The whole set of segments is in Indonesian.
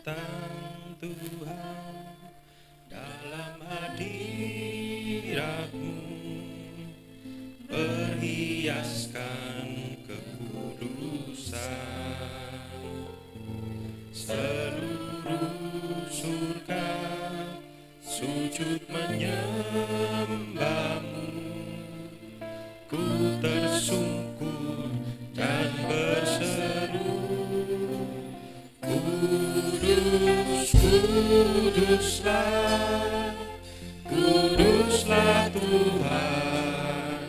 datang Tuhan dalam hadirat-Mu, perhiaskan kekudusan. Seluruh surga sujud menyembah-Mu, ku tersungkur dan berseru, Kudus, kuduslah, kuduslah Tuhan,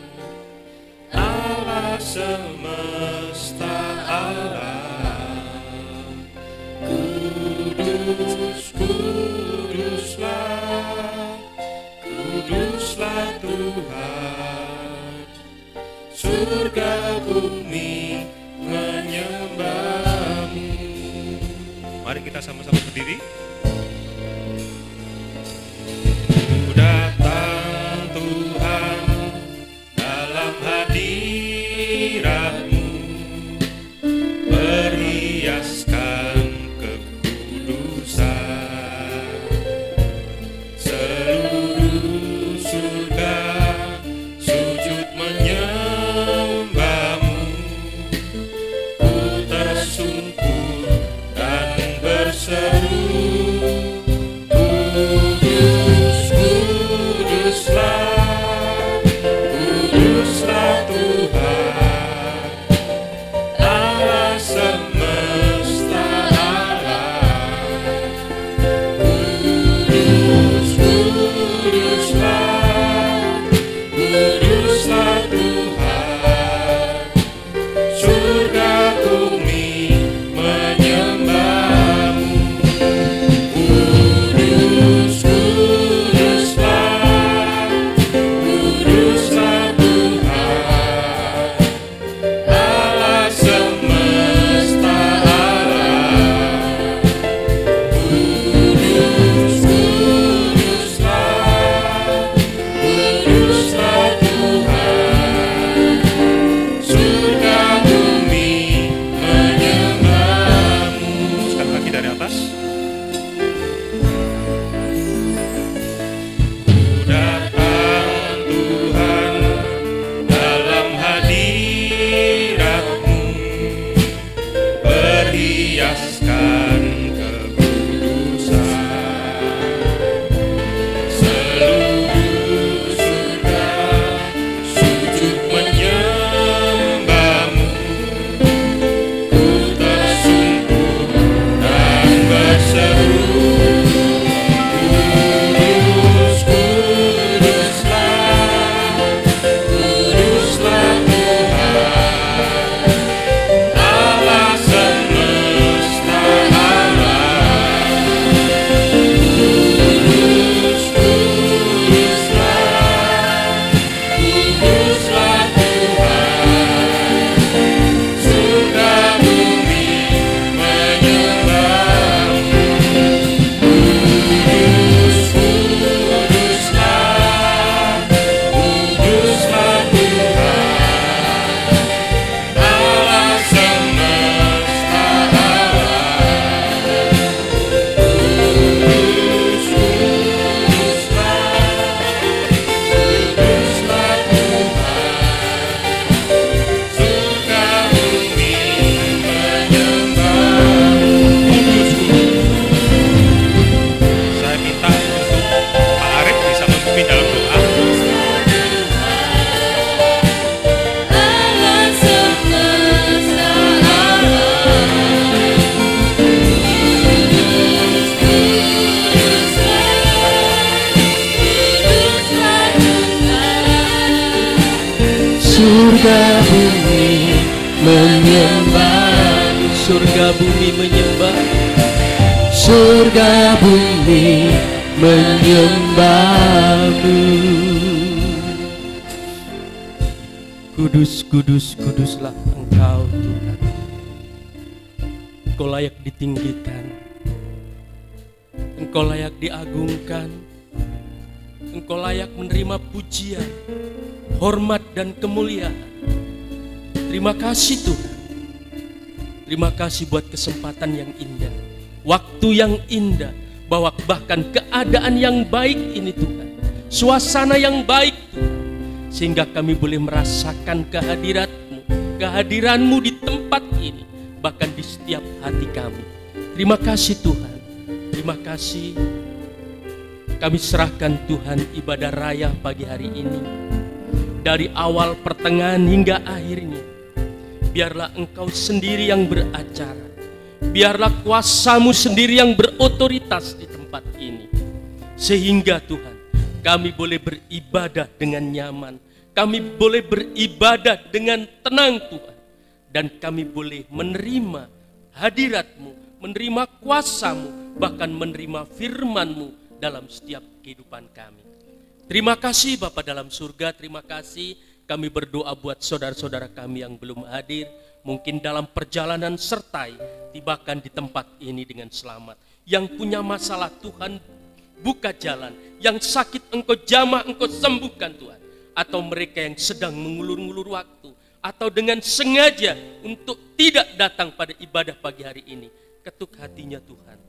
Allah semesta alam. Kudus, kuduslah, kuduslah Tuhan, surga bumi menyembah-Mu. Mari kita sama-sama berdiri. Ku datang Tuhan dalam hadirat-Mu, perhiaskan kekudusan. Seluruh surga sujud menyembah-Mu, ku tersungkur dan berseru, Kudus, kuduslah, kuduslah Tuhan, Allah semesta alam. Kudus, kuduslah, kuduslah Tuhan, surga bumi menyembah-Mu. Kudus, kuduslah, kuduslah Tuhan, Allah semesta alam. Kudus, kuduslah, kuduslah Tuhan, surga bumi menyembah-Mu. Sekali lagi dari atas. Ku datang Tuhan dalam hadirat-Mu, perhiaskan kekudusan. Seluruh surga sujud menyembah-Mu, ku tersungkur dan berseru, Kudus, kuduslah, kuduslah Tuhan, Allah semesta alam. Kudus, kuduslah, kuduslah Tuhan, surga bumi menyembah-Mu. Kudus, kuduslah, kuduslah Tuhan, Allah semesta alam. Kudus, kuduslah, kuduslah Tuhan, surga bumi menyembah-Mu. Saya minta untuk Pak Arif bisa memimpin dalam doa. Allah semesta alam. Kudus, kuduslah, kuduslah Tuhan, Surga bumi menyembah, surga bumi menyembah, surga bumi menyembah-Mu. Kudus, kudus, kuduslah Engkau Tuhan. Engkau layak ditinggikan, Engkau layak diagungkan, Engkau layak menerima pujian, hormat dan kemuliaan. Terima kasih Tuhan. Terima kasih buat kesempatan yang indah, waktu yang indah, bahwa bahkan keadaan yang baik ini Tuhan, suasana yang baik Tuhan, sehingga kami boleh merasakan kehadiran-Mu di tempat ini, bahkan di setiap hati kami. Terima kasih Tuhan, terima kasih. Kami serahkan Tuhan ibadah raya pagi hari ini, dari awal, pertengahan hingga akhirnya. Biarlah Engkau sendiri yang beracara, biarlah kuasa-Mu sendiri yang berotoritas di tempat ini, sehingga Tuhan kami boleh beribadah dengan nyaman, kami boleh beribadah dengan tenang Tuhan, dan kami boleh menerima hadirat-Mu, menerima kuasa-Mu, bahkan menerima firman-Mu dalam setiap kehidupan kami. Terima kasih Bapa dalam surga, terima kasih. Kami berdoa buat saudara-saudara kami yang belum hadir, mungkin dalam perjalanan sertai, tibakan di tempat ini dengan selamat. Yang punya masalah Tuhan buka jalan, yang sakit Engkau jamah, Engkau sembuhkan Tuhan. Atau mereka yang sedang mengulur-ngulur waktu, atau dengan sengaja untuk tidak datang pada ibadah pagi hari ini, ketuk hatinya Tuhan,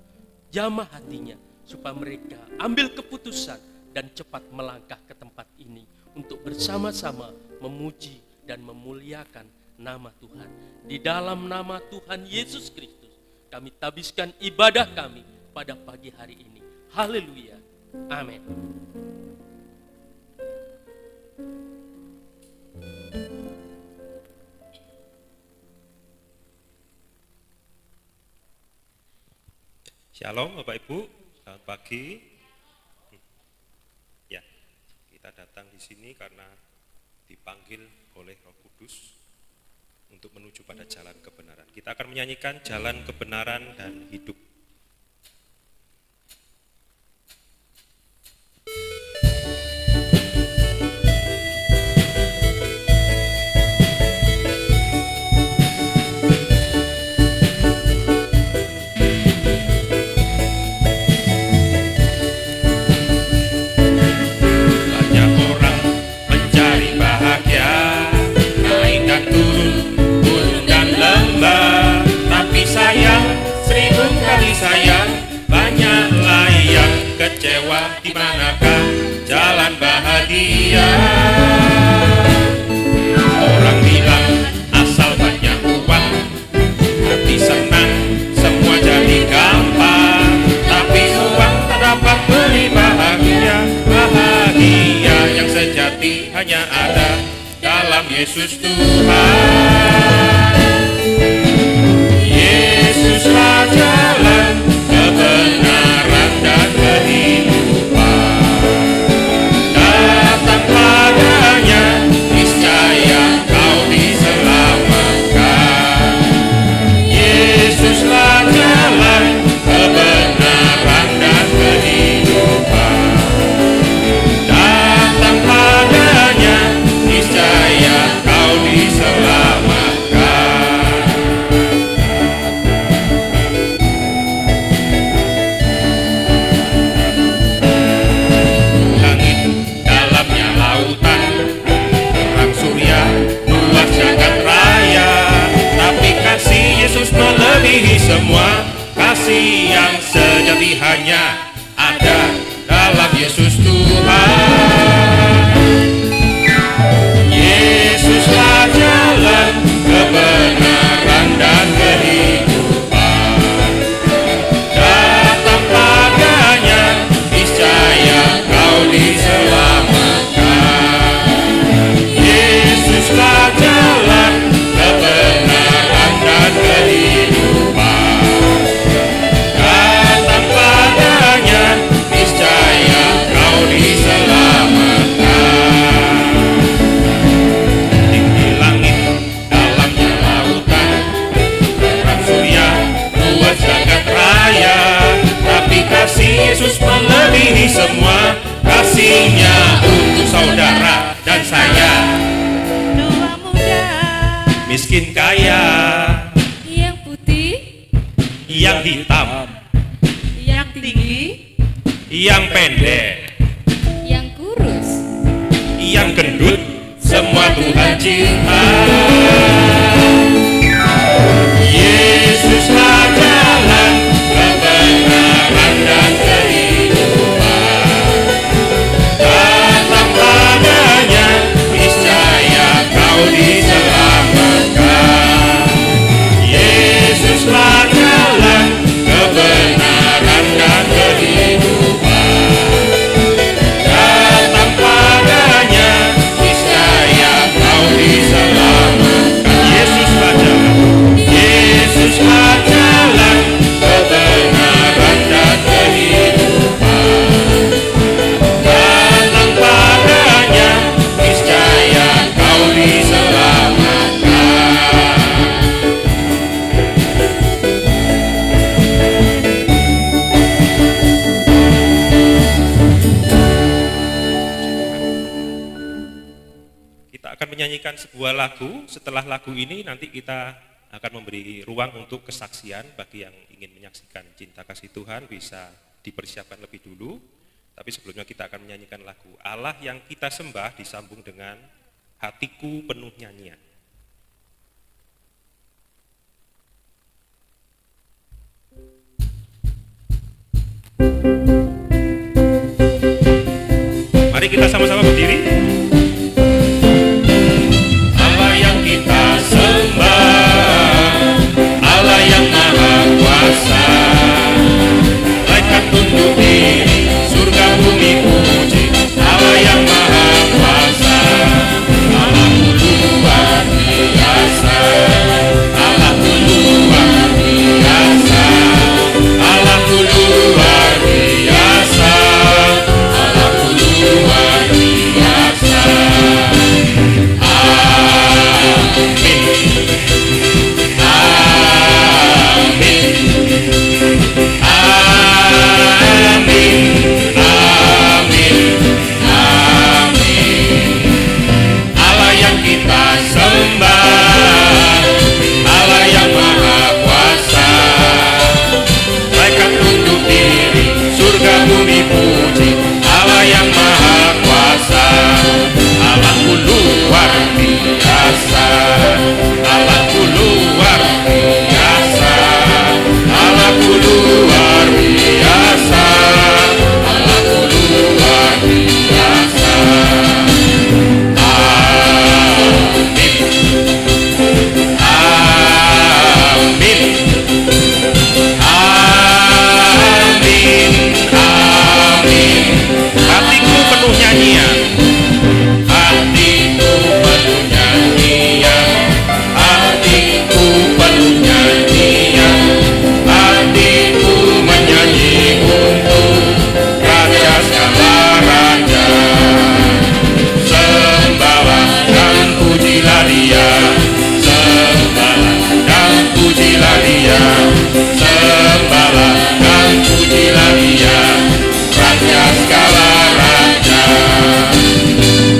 jamah hatinya, supaya mereka ambil keputusan dan cepat melangkah ke tempat ini untuk bersama-sama memuji dan memuliakan nama Tuhan. Di dalam nama Tuhan Yesus Kristus, kami tabiskan ibadah kami pada pagi hari ini. Haleluya. Amin. Shalom Bapak Ibu, selamat pagi. Ya, kita datang di sini karena dipanggil oleh Roh Kudus untuk menuju pada jalan kebenaran. Kita akan menyanyikan jalan kebenaran dan hidup. Kecewa, di manakah jalan bahagia? Orang bilang asal banyak uang, hati senang, semua jadi gampang. Tapi uang tak dapat beli bahagia. Bahagia yang sejati hanya ada dalam Yesus Tuhan. Yesuslah jalan kebenaran dan kehidupan. Datang padanya, niscaya kau diselamatkan. Yesuslah jalan kebenaran dan kehidupan. Datang padanya, niscaya kau diselamatkan. Yesus melebihi semua, kasih yang sejati hanya ada dalam Yesus Tuhan. Yesuslah jalan kebenaran dan kehidupan. Datang padanya, niscaya kau diselamatkan. Yesuslah jalan kebenaran dan kehidupan. Datang padanya, niscaya kau diselamatkan. Tinggi langit, dalamnya lautan, terang surya, luas jagat raya. Tapi kasih Yesus melebihi semua, kasihnya untuk saudara dan saya. Tua muda, Miskin kaya, yang putih, yang hitam, yang tinggi, yang pendek, yang kurus, yang gendut, semua Tuhan cinta. Yesuslah jalan kebenaran menyanyikan sebuah lagu. Setelah lagu ini nanti kita akan memberi ruang untuk kesaksian. Bagi yang ingin menyaksikan cinta kasih Tuhan bisa dipersiapkan lebih dulu. Tapi sebelumnya kita akan menyanyikan lagu Allah yang kita sembah disambung dengan Hatiku Penuh Nyanyian. Mari kita sama-sama berdiri. Allah yang kita sembah, Allah yang maha kuasa, malaikat tunduk diri, surga bumi puji, Allah yang maha kuasa, Allahku luar biasa, Allahku luar biasa, Allahku luar biasa, Allahku luar biasa. Amin. Amin. Amin. Amin. Amin. Allah yang kita sembah, Allah yang maha kuasa, malaikat tunduk diri, surga bumi puji, Allah yang maha kuasa, Allahku luar biasa, Allahku luar biasa, Allahku luar biasa, Allahku luar biasa. Amin. Amin. Amin. Amin. Hatiku penuh nyanyian, hatiku penuh nyanyian, hatiku penuh nyanyian, hatiku menyanyi untuk Raja segala raja. Sembahlah dan pujilah Dia, sembahlah dan pujilah Dia, sembahlah dan pujilah Dia, Raja segala raja.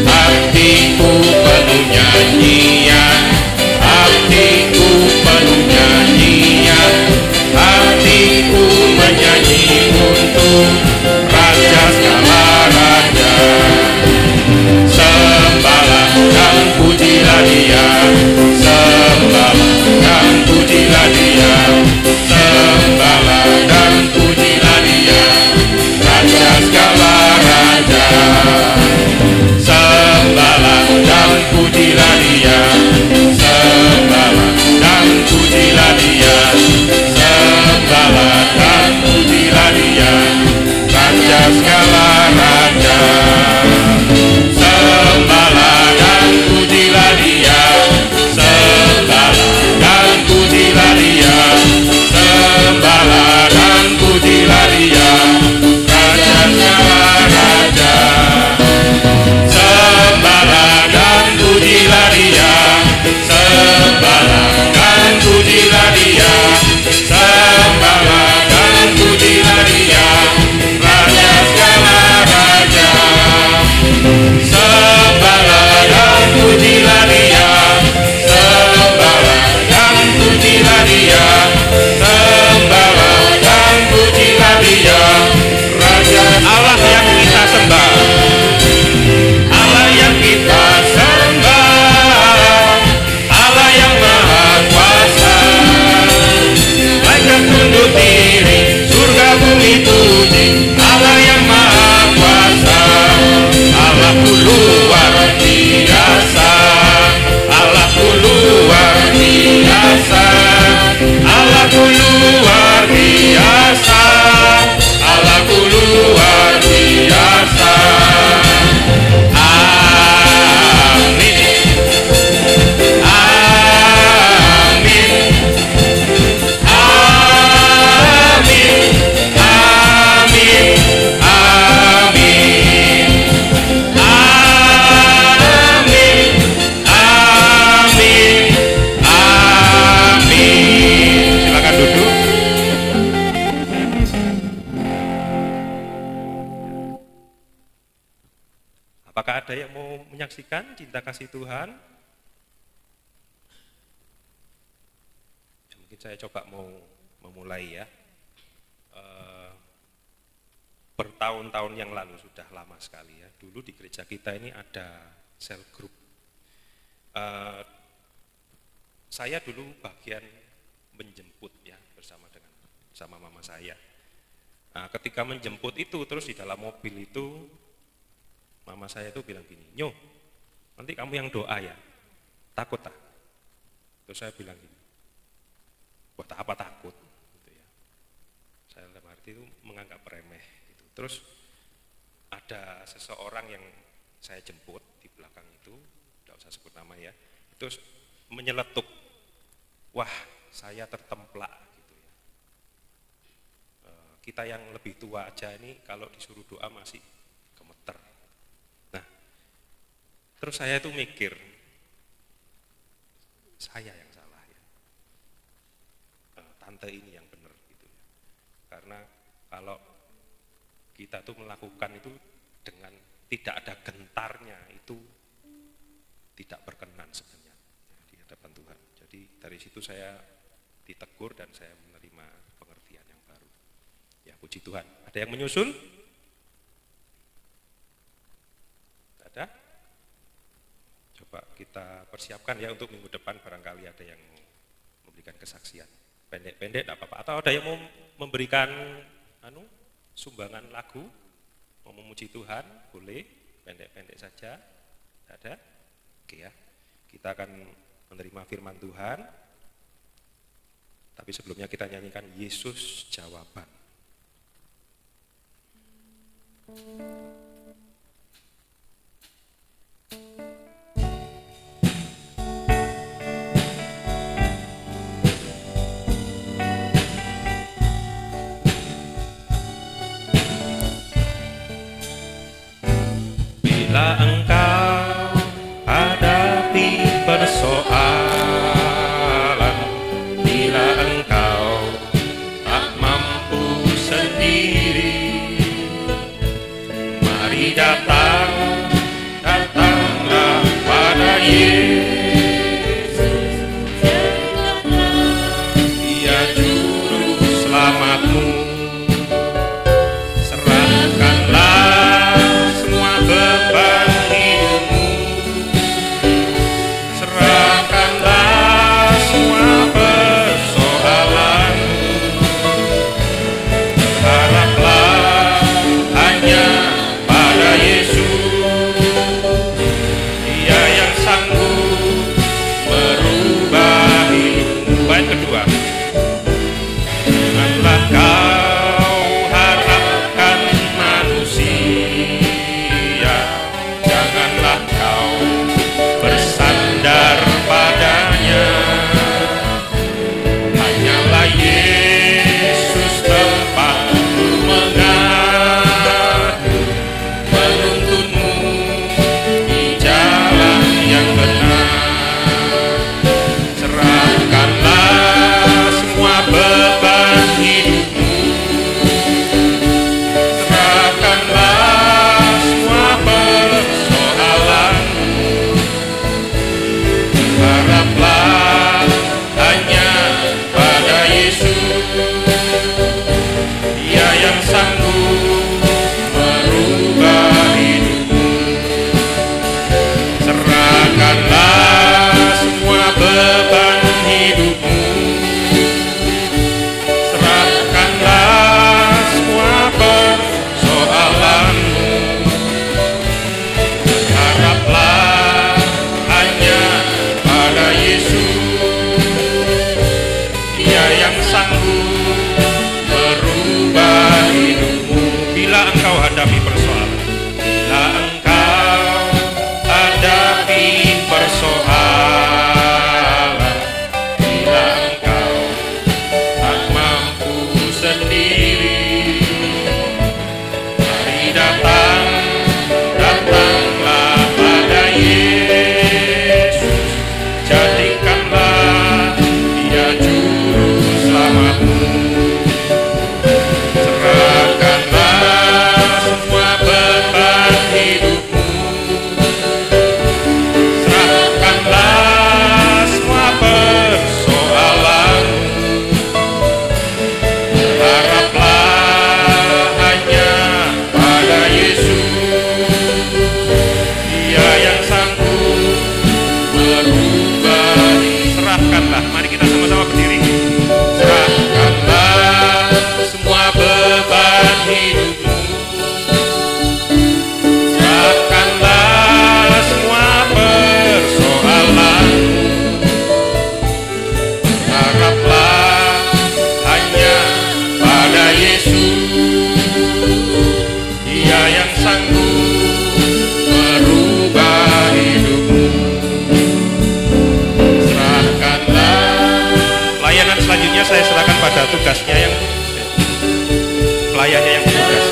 Hatiku penuh nyanyian, hatiku penuh nyanyian, hatiku menyanyi untuk Raja segala raja. Sembahlah dan pujilah Dia, sembahlah dan pujilah Dia, sembahlah dan pujilah Dia, Raja segala raja. Sembahlah dan pujilah Dia, sembahlah dan pujilah Dia, sembahlah dan pujilah Dia, Raja segala raja. Sembahlah dan pujilah Dia, sembahlah dan pujilah Dia, sembahlah dan pujilah Dia, Raja segala raja. Sembahlah dan pujilah Dia, sembahlah dan pujilah Dia, sembahlah dan pujilah Dia, Raja segala raja. Sembahlah dan pujilah Dia, sembahlah dan pujilah Dia, sembahlah dan pujilah Dia, Raja. Allah yang kita sembah, Allah yang kita sembah, Allah yang maha kuasa, malaikat tunduk diri, surga bumi puji, Allah yang maha kuasa, Allahku luar biasa, Allahku luar biasa, Allahku luar biasa, Allahku luar biasa. Amin. Amin. Amin. Amin. Amin. Amin. Amin. Amin. Silakan duduk. Apakah ada yang mau menyaksikan cinta kasih Tuhan? saya coba mau memulai ya. Bertahun-tahun yang lalu, sudah lama sekali ya. Dulu di gereja kita ini ada cell group. Saya dulu bagian menjemput ya, sama mama saya. Nah, ketika menjemput itu, terus di dalam mobil itu mama saya itu bilang gini, "Nyo, nanti kamu yang doa ya, takut tak?" Terus saya bilang gini, "Buat apa takut?" Gitu ya. Saya dalam arti itu menganggap remeh gitu. Terus ada seseorang yang saya jemput di belakang itu, tidak usah sebut nama ya, terus menyeletuk, "Wah, saya tertemplak." Gitu ya. Kita yang lebih tua aja ini kalau disuruh doa masih gemeter. Nah, terus saya itu mikir, saya yang salah ya, tante ini yang benar gitu ya. Karena kalau kita tuh melakukan itu dengan tidak ada gentarnya, itu tidak berkenan sebenarnya di hadapan Tuhan. Jadi dari situ saya ditegur dan saya menerima pengertian yang baru. Ya, puji Tuhan. Ada yang menyusul? Ada? Coba kita persiapkan ya untuk minggu depan, barangkali ada yang memberikan kesaksian. Pendek-pendek tidak apa-apa. Atau ada yang mau memberikan sumbangan lagu, mau memuji Tuhan, boleh, pendek-pendek saja. Ada? Oke ya. Kita akan menerima firman Tuhan. Tapi sebelumnya kita nyanyikan Yesus Jawaban. Bila engkau hadapi persoalan, bila engkau tak mampu sendiri, mari datanglah pada Yesus, Dia juru selamatmu. Serahkanlah semua beban hidupmu, serahkanlah semua persoalanmu, haraplah hanya pada Yesus, Dia yang sanggup merubah hidupmu. Bait kedua, janganlah kau harapkan manusia, janganlah kau bersandar padanya, hanyalah Yesus tempatmu mengadu, menuntunmu di jalan yang benar. Serahkanlah semua beban hidupmu, serahkanlah semua persoalanmu, haraplah hanya pada Yesus, Dia yang sanggup merubah hidupmu. Serahkanlah semua beban hidupmu, serahkanlah semua persoalanmu, haraplah hanya pada Yesus, Dia yang sanggup merubah hidupmu. Bila engkau hadapi persoalan, bila engkau hadapi persoalan, bila engkau tak mampu sendiri, mari datanglah pada Yesus, jadikanlah Dia juru selamatmu. Serahkanlah semua ayahnya yang bertugas.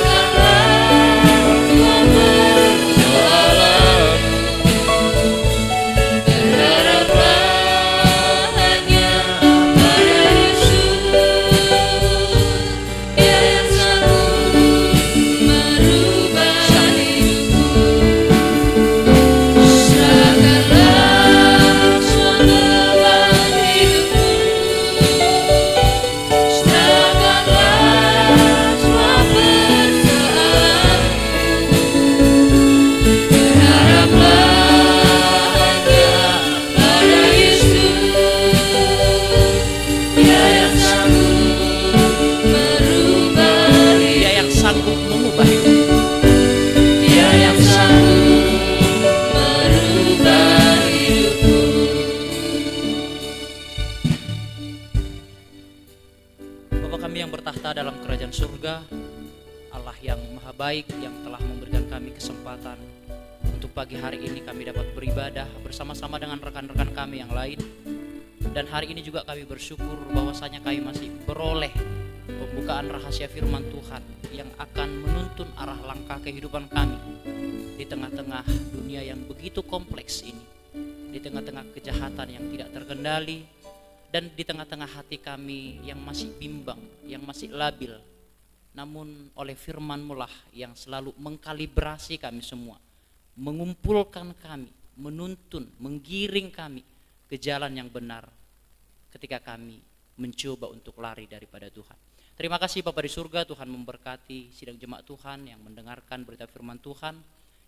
Baik yang telah memberikan kami kesempatan untuk pagi hari ini kami dapat beribadah bersama-sama dengan rekan-rekan kami yang lain. Dan hari ini juga kami bersyukur bahwasanya kami masih beroleh pembukaan rahasia firman Tuhan yang akan menuntun arah langkah kehidupan kami di tengah-tengah dunia yang begitu kompleks ini, di tengah-tengah kejahatan yang tidak terkendali, dan di tengah-tengah hati kami yang masih bimbang, yang masih labil. Namun oleh firman-Mu lah yang selalu mengkalibrasi kami semua, mengumpulkan kami, menuntun, menggiring kami ke jalan yang benar ketika kami mencoba untuk lari daripada Tuhan. Terima kasih Bapa di surga, Tuhan memberkati sidang jemaat Tuhan yang mendengarkan berita firman Tuhan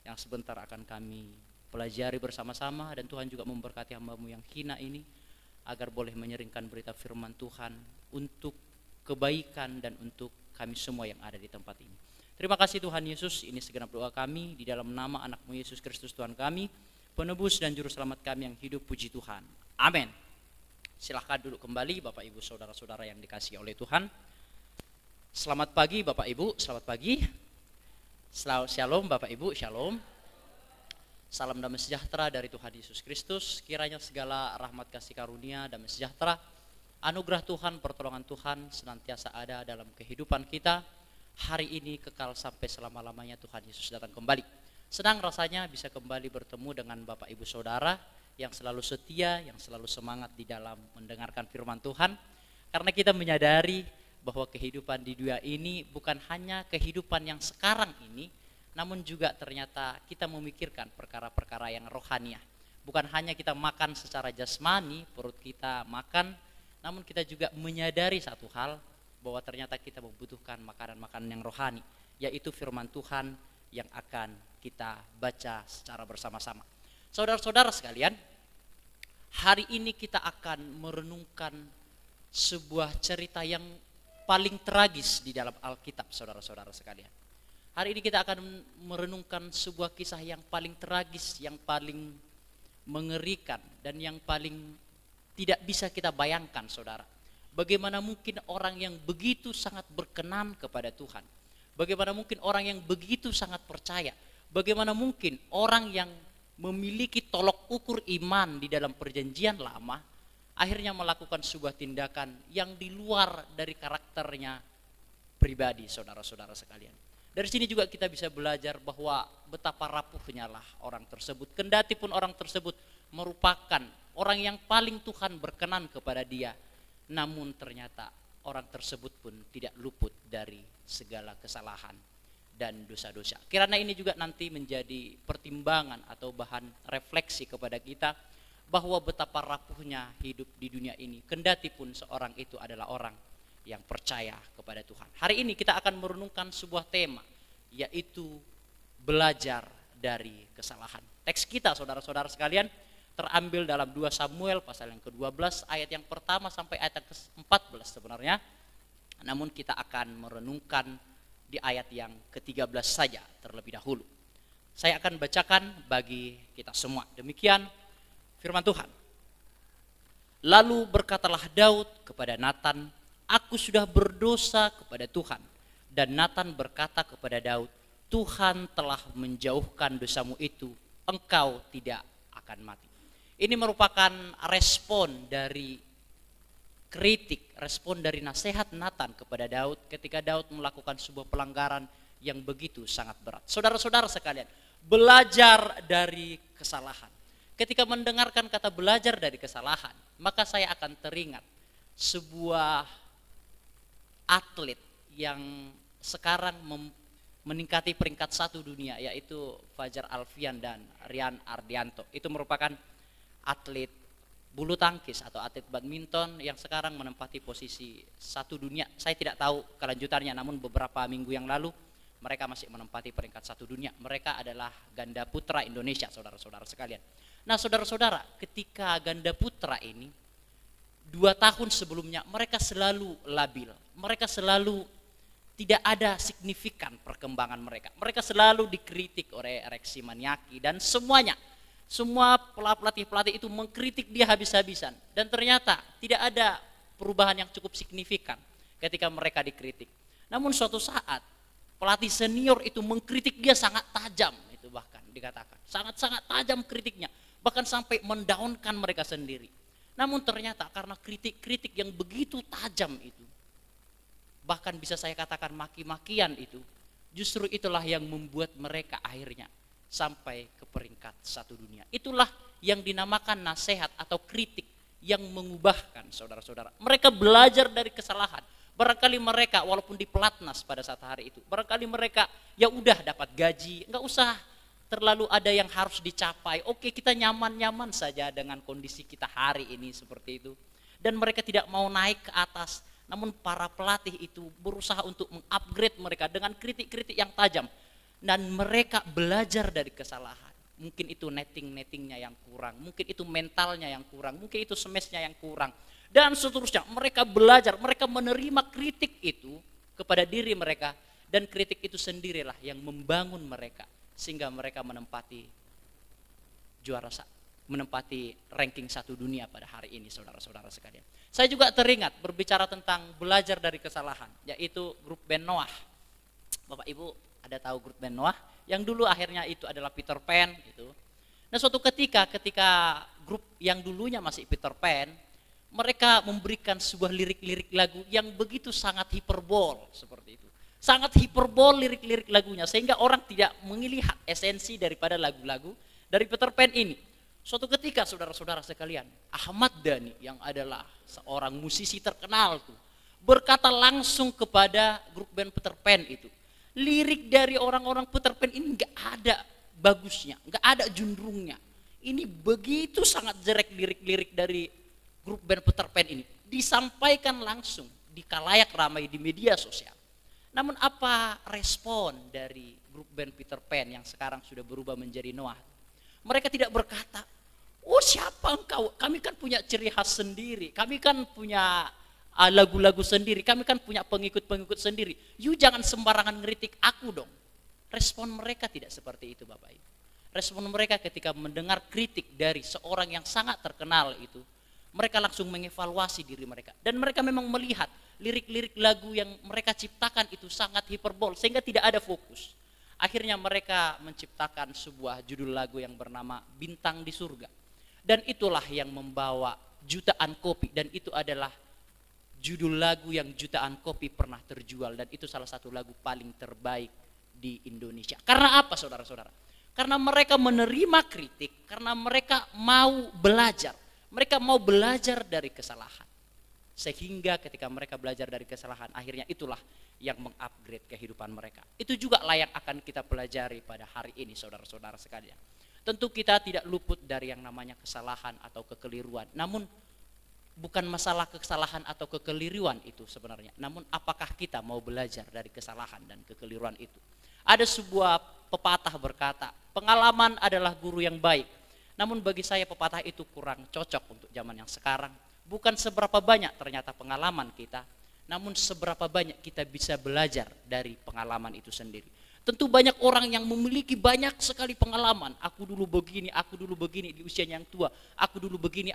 yang sebentar akan kami pelajari bersama-sama, dan Tuhan juga memberkati hamba-Mu yang hina ini agar boleh menyeringkan berita firman Tuhan untuk kebaikan dan untuk kami semua yang ada di tempat ini. Terima kasih Tuhan Yesus, ini segenap doa kami di dalam nama anak-Mu Yesus Kristus Tuhan kami, penebus dan juru selamat kami yang hidup, puji Tuhan. Amin. Silahkan duduk kembali Bapak Ibu saudara-saudara yang dikasihi oleh Tuhan. Selamat pagi Bapak Ibu, selamat pagi. Shalom Bapak Ibu, shalom. Salam damai sejahtera dari Tuhan Yesus Kristus. Kiranya segala rahmat kasih karunia, damai sejahtera, anugerah Tuhan, pertolongan Tuhan senantiasa ada dalam kehidupan kita. Hari ini kekal sampai selama-lamanya. Tuhan Yesus datang kembali. Senang rasanya bisa kembali bertemu dengan Bapak Ibu Saudara yang selalu setia, yang selalu semangat di dalam mendengarkan firman Tuhan. Karena kita menyadari bahwa kehidupan di dunia ini bukan hanya kehidupan yang sekarang ini, namun juga ternyata kita memikirkan perkara-perkara yang rohaniah. Bukan hanya kita makan secara jasmani, perut kita makan, namun kita juga menyadari satu hal, bahwa ternyata kita membutuhkan makanan-makanan yang rohani, yaitu firman Tuhan yang akan kita baca secara bersama-sama. Saudara-saudara sekalian, hari ini kita akan merenungkan sebuah cerita yang paling tragis di dalam Alkitab, saudara-saudara sekalian. Hari ini kita akan merenungkan sebuah kisah yang paling tragis, yang paling mengerikan, dan yang paling tidak bisa kita bayangkan, saudara. Bagaimana mungkin orang yang begitu sangat berkenan kepada Tuhan? Bagaimana mungkin orang yang begitu sangat percaya? Bagaimana mungkin orang yang memiliki tolok ukur iman di dalam perjanjian lama akhirnya melakukan sebuah tindakan yang di luar dari karakternya pribadi, saudara-saudara sekalian. Dari sini juga kita bisa belajar bahwa betapa rapuhnya lah orang tersebut. Kendati pun orang tersebut merupakan orang yang paling Tuhan berkenan kepada dia, namun ternyata orang tersebut pun tidak luput dari segala kesalahan dan dosa-dosa. Kiranya ini juga nanti menjadi pertimbangan atau bahan refleksi kepada kita bahwa betapa rapuhnya hidup di dunia ini, kendati pun seorang itu adalah orang yang percaya kepada Tuhan. Hari ini kita akan merenungkan sebuah tema, yaitu belajar dari kesalahan. Teks kita, saudara-saudara sekalian, terambil dalam 2 Samuel pasal yang ke-12 ayat yang pertama sampai ayat yang ke-14 sebenarnya. Namun kita akan merenungkan di ayat yang ke-13 saja terlebih dahulu. Saya akan bacakan bagi kita semua. Demikian firman Tuhan. Lalu berkatalah Daud kepada Natan, "Aku sudah berdosa kepada Tuhan." Dan Natan berkata kepada Daud, "Tuhan telah menjauhkan dosamu itu, engkau tidak akan mati." Ini merupakan respon dari kritik, respon dari nasihat Nathan kepada Daud ketika Daud melakukan sebuah pelanggaran yang begitu sangat berat. Saudara-saudara sekalian, belajar dari kesalahan. Ketika mendengarkan kata belajar dari kesalahan, maka saya akan teringat sebuah atlet yang sekarang meningkati peringkat 1 dunia, yaitu Fajar Alfian dan Rian Ardianto. Itu merupakan atlet bulu tangkis atau atlet badminton yang sekarang menempati posisi 1 dunia. Saya tidak tahu kelanjutannya, namun beberapa minggu yang lalu mereka masih menempati peringkat 1 dunia. Mereka adalah ganda putra Indonesia, saudara-saudara sekalian. Nah, saudara-saudara, ketika ganda putra ini 2 tahun sebelumnya mereka selalu labil, mereka selalu tidak ada signifikan perkembangan mereka. Mereka selalu dikritik oleh Reksi Maniaki dan semuanya. Semua pelatih-pelatih itu mengkritik dia habis-habisan. Dan ternyata tidak ada perubahan yang cukup signifikan ketika mereka dikritik. Namun suatu saat pelatih senior itu mengkritik dia sangat tajam, itu bahkan dikatakan. Sangat-sangat tajam kritiknya, bahkan sampai mendaunkan mereka sendiri. Namun ternyata karena kritik-kritik yang begitu tajam itu, bahkan bisa saya katakan maki-makian itu, justru itulah yang membuat mereka akhirnya sampai ke peringkat 1 dunia. Itulah yang dinamakan nasihat atau kritik yang mengubahkan, saudara-saudara. Mereka belajar dari kesalahan. Barangkali mereka walaupun di pelatnas pada saat hari itu, barangkali mereka ya udah dapat gaji, nggak usah terlalu ada yang harus dicapai. Oke, kita nyaman-nyaman saja dengan kondisi kita hari ini seperti itu. Dan mereka tidak mau naik ke atas. Namun para pelatih itu berusaha untuk mengupgrade mereka dengan kritik-kritik yang tajam. Dan mereka belajar dari kesalahan. Mungkin itu nettingnya yang kurang, mungkin itu mentalnya yang kurang, mungkin itu semesnya yang kurang. Dan seterusnya, mereka belajar, mereka menerima kritik itu kepada diri mereka. Dan kritik itu sendirilah yang membangun mereka. Sehingga mereka menempati menempati ranking 1 dunia pada hari ini, saudara-saudara sekalian. Saya juga teringat berbicara tentang belajar dari kesalahan, yaitu grup band Noah. Bapak Ibu ada tahu grup band Noah? Yang dulu akhirnya itu adalah Peter Pan gitu. Nah, suatu ketika grup yang dulunya masih Peter Pan, mereka memberikan sebuah lirik-lirik lagu yang begitu sangat hiperbol seperti itu. Sangat hiperbol lirik-lirik lagunya sehingga orang tidak melihat esensi daripada lagu-lagu dari Peter Pan ini. Suatu ketika saudara-saudara sekalian, Ahmad Dhani yang adalah seorang musisi terkenal tuh, berkata langsung kepada grup band Peter Pan itu, lirik dari orang-orang Peter Pan ini nggak ada bagusnya, nggak ada jundrungnya. Ini begitu sangat jelek lirik-lirik dari grup band Peter Pan ini. Disampaikan langsung di khalayak ramai di media sosial. Namun apa respon dari grup band Peter Pan yang sekarang sudah berubah menjadi Noah? Mereka tidak berkata, oh siapa engkau? Kami kan punya ciri khas sendiri. Kami kan punya lagu-lagu sendiri. Kami kan punya pengikut-pengikut sendiri. You jangan sembarangan ngeritik aku dong. Respon mereka tidak seperti itu, Bapak Ibu. Respon mereka ketika mendengar kritik dari seorang yang sangat terkenal itu, mereka langsung mengevaluasi diri mereka. Dan mereka memang melihat lirik-lirik lagu yang mereka ciptakan itu sangat hiperbol sehingga tidak ada fokus. Akhirnya mereka menciptakan sebuah judul lagu yang bernama Bintang di Surga. Dan itulah yang membawa jutaan kopi. Dan itu adalah judul lagu yang jutaan kopi pernah terjual. Dan itu salah satu lagu paling terbaik di Indonesia. Karena apa, saudara-saudara? Karena mereka menerima kritik, karena mereka mau belajar. Mereka mau belajar dari kesalahan. Sehingga ketika mereka belajar dari kesalahan, akhirnya itulah yang mengupgrade kehidupan mereka. Itu juga layak akan kita pelajari pada hari ini, saudara-saudara sekalian. Tentu kita tidak luput dari yang namanya kesalahan atau kekeliruan. Namun bukan masalah kesalahan atau kekeliruan itu sebenarnya. Namun apakah kita mau belajar dari kesalahan dan kekeliruan itu? Ada sebuah pepatah berkata, pengalaman adalah guru yang baik. Namun bagi saya pepatah itu kurang cocok untuk zaman yang sekarang. Bukan seberapa banyak ternyata pengalaman kita, namun seberapa banyak kita bisa belajar dari pengalaman itu sendiri. Tentu banyak orang yang memiliki banyak sekali pengalaman. Aku dulu begini di usia yang tua. Aku dulu begini,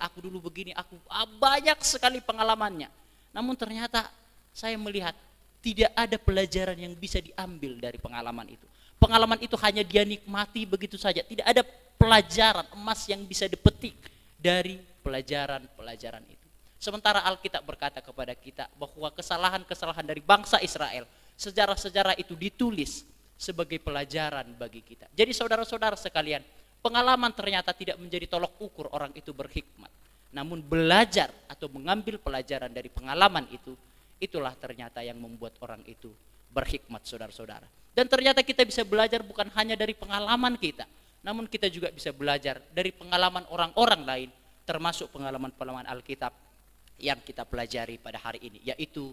banyak sekali pengalamannya. Namun ternyata saya melihat tidak ada pelajaran yang bisa diambil dari pengalaman itu. Pengalaman itu hanya dia nikmati begitu saja. Tidak ada pelajaran emas yang bisa dipetik dari pelajaran-pelajaran itu. Sementara Alkitab berkata kepada kita bahwa kesalahan-kesalahan dari bangsa Israel, sejarah-sejarah itu ditulis sebagai pelajaran bagi kita. Jadi saudara-saudara sekalian, pengalaman ternyata tidak menjadi tolok ukur orang itu berhikmat. Namun belajar atau mengambil pelajaran dari pengalaman itu, itulah ternyata yang membuat orang itu berhikmat, saudara-saudara. Dan ternyata kita bisa belajar bukan hanya dari pengalaman kita, namun kita juga bisa belajar dari pengalaman orang-orang lain, termasuk pengalaman-pengalaman Alkitab yang kita pelajari pada hari ini, yaitu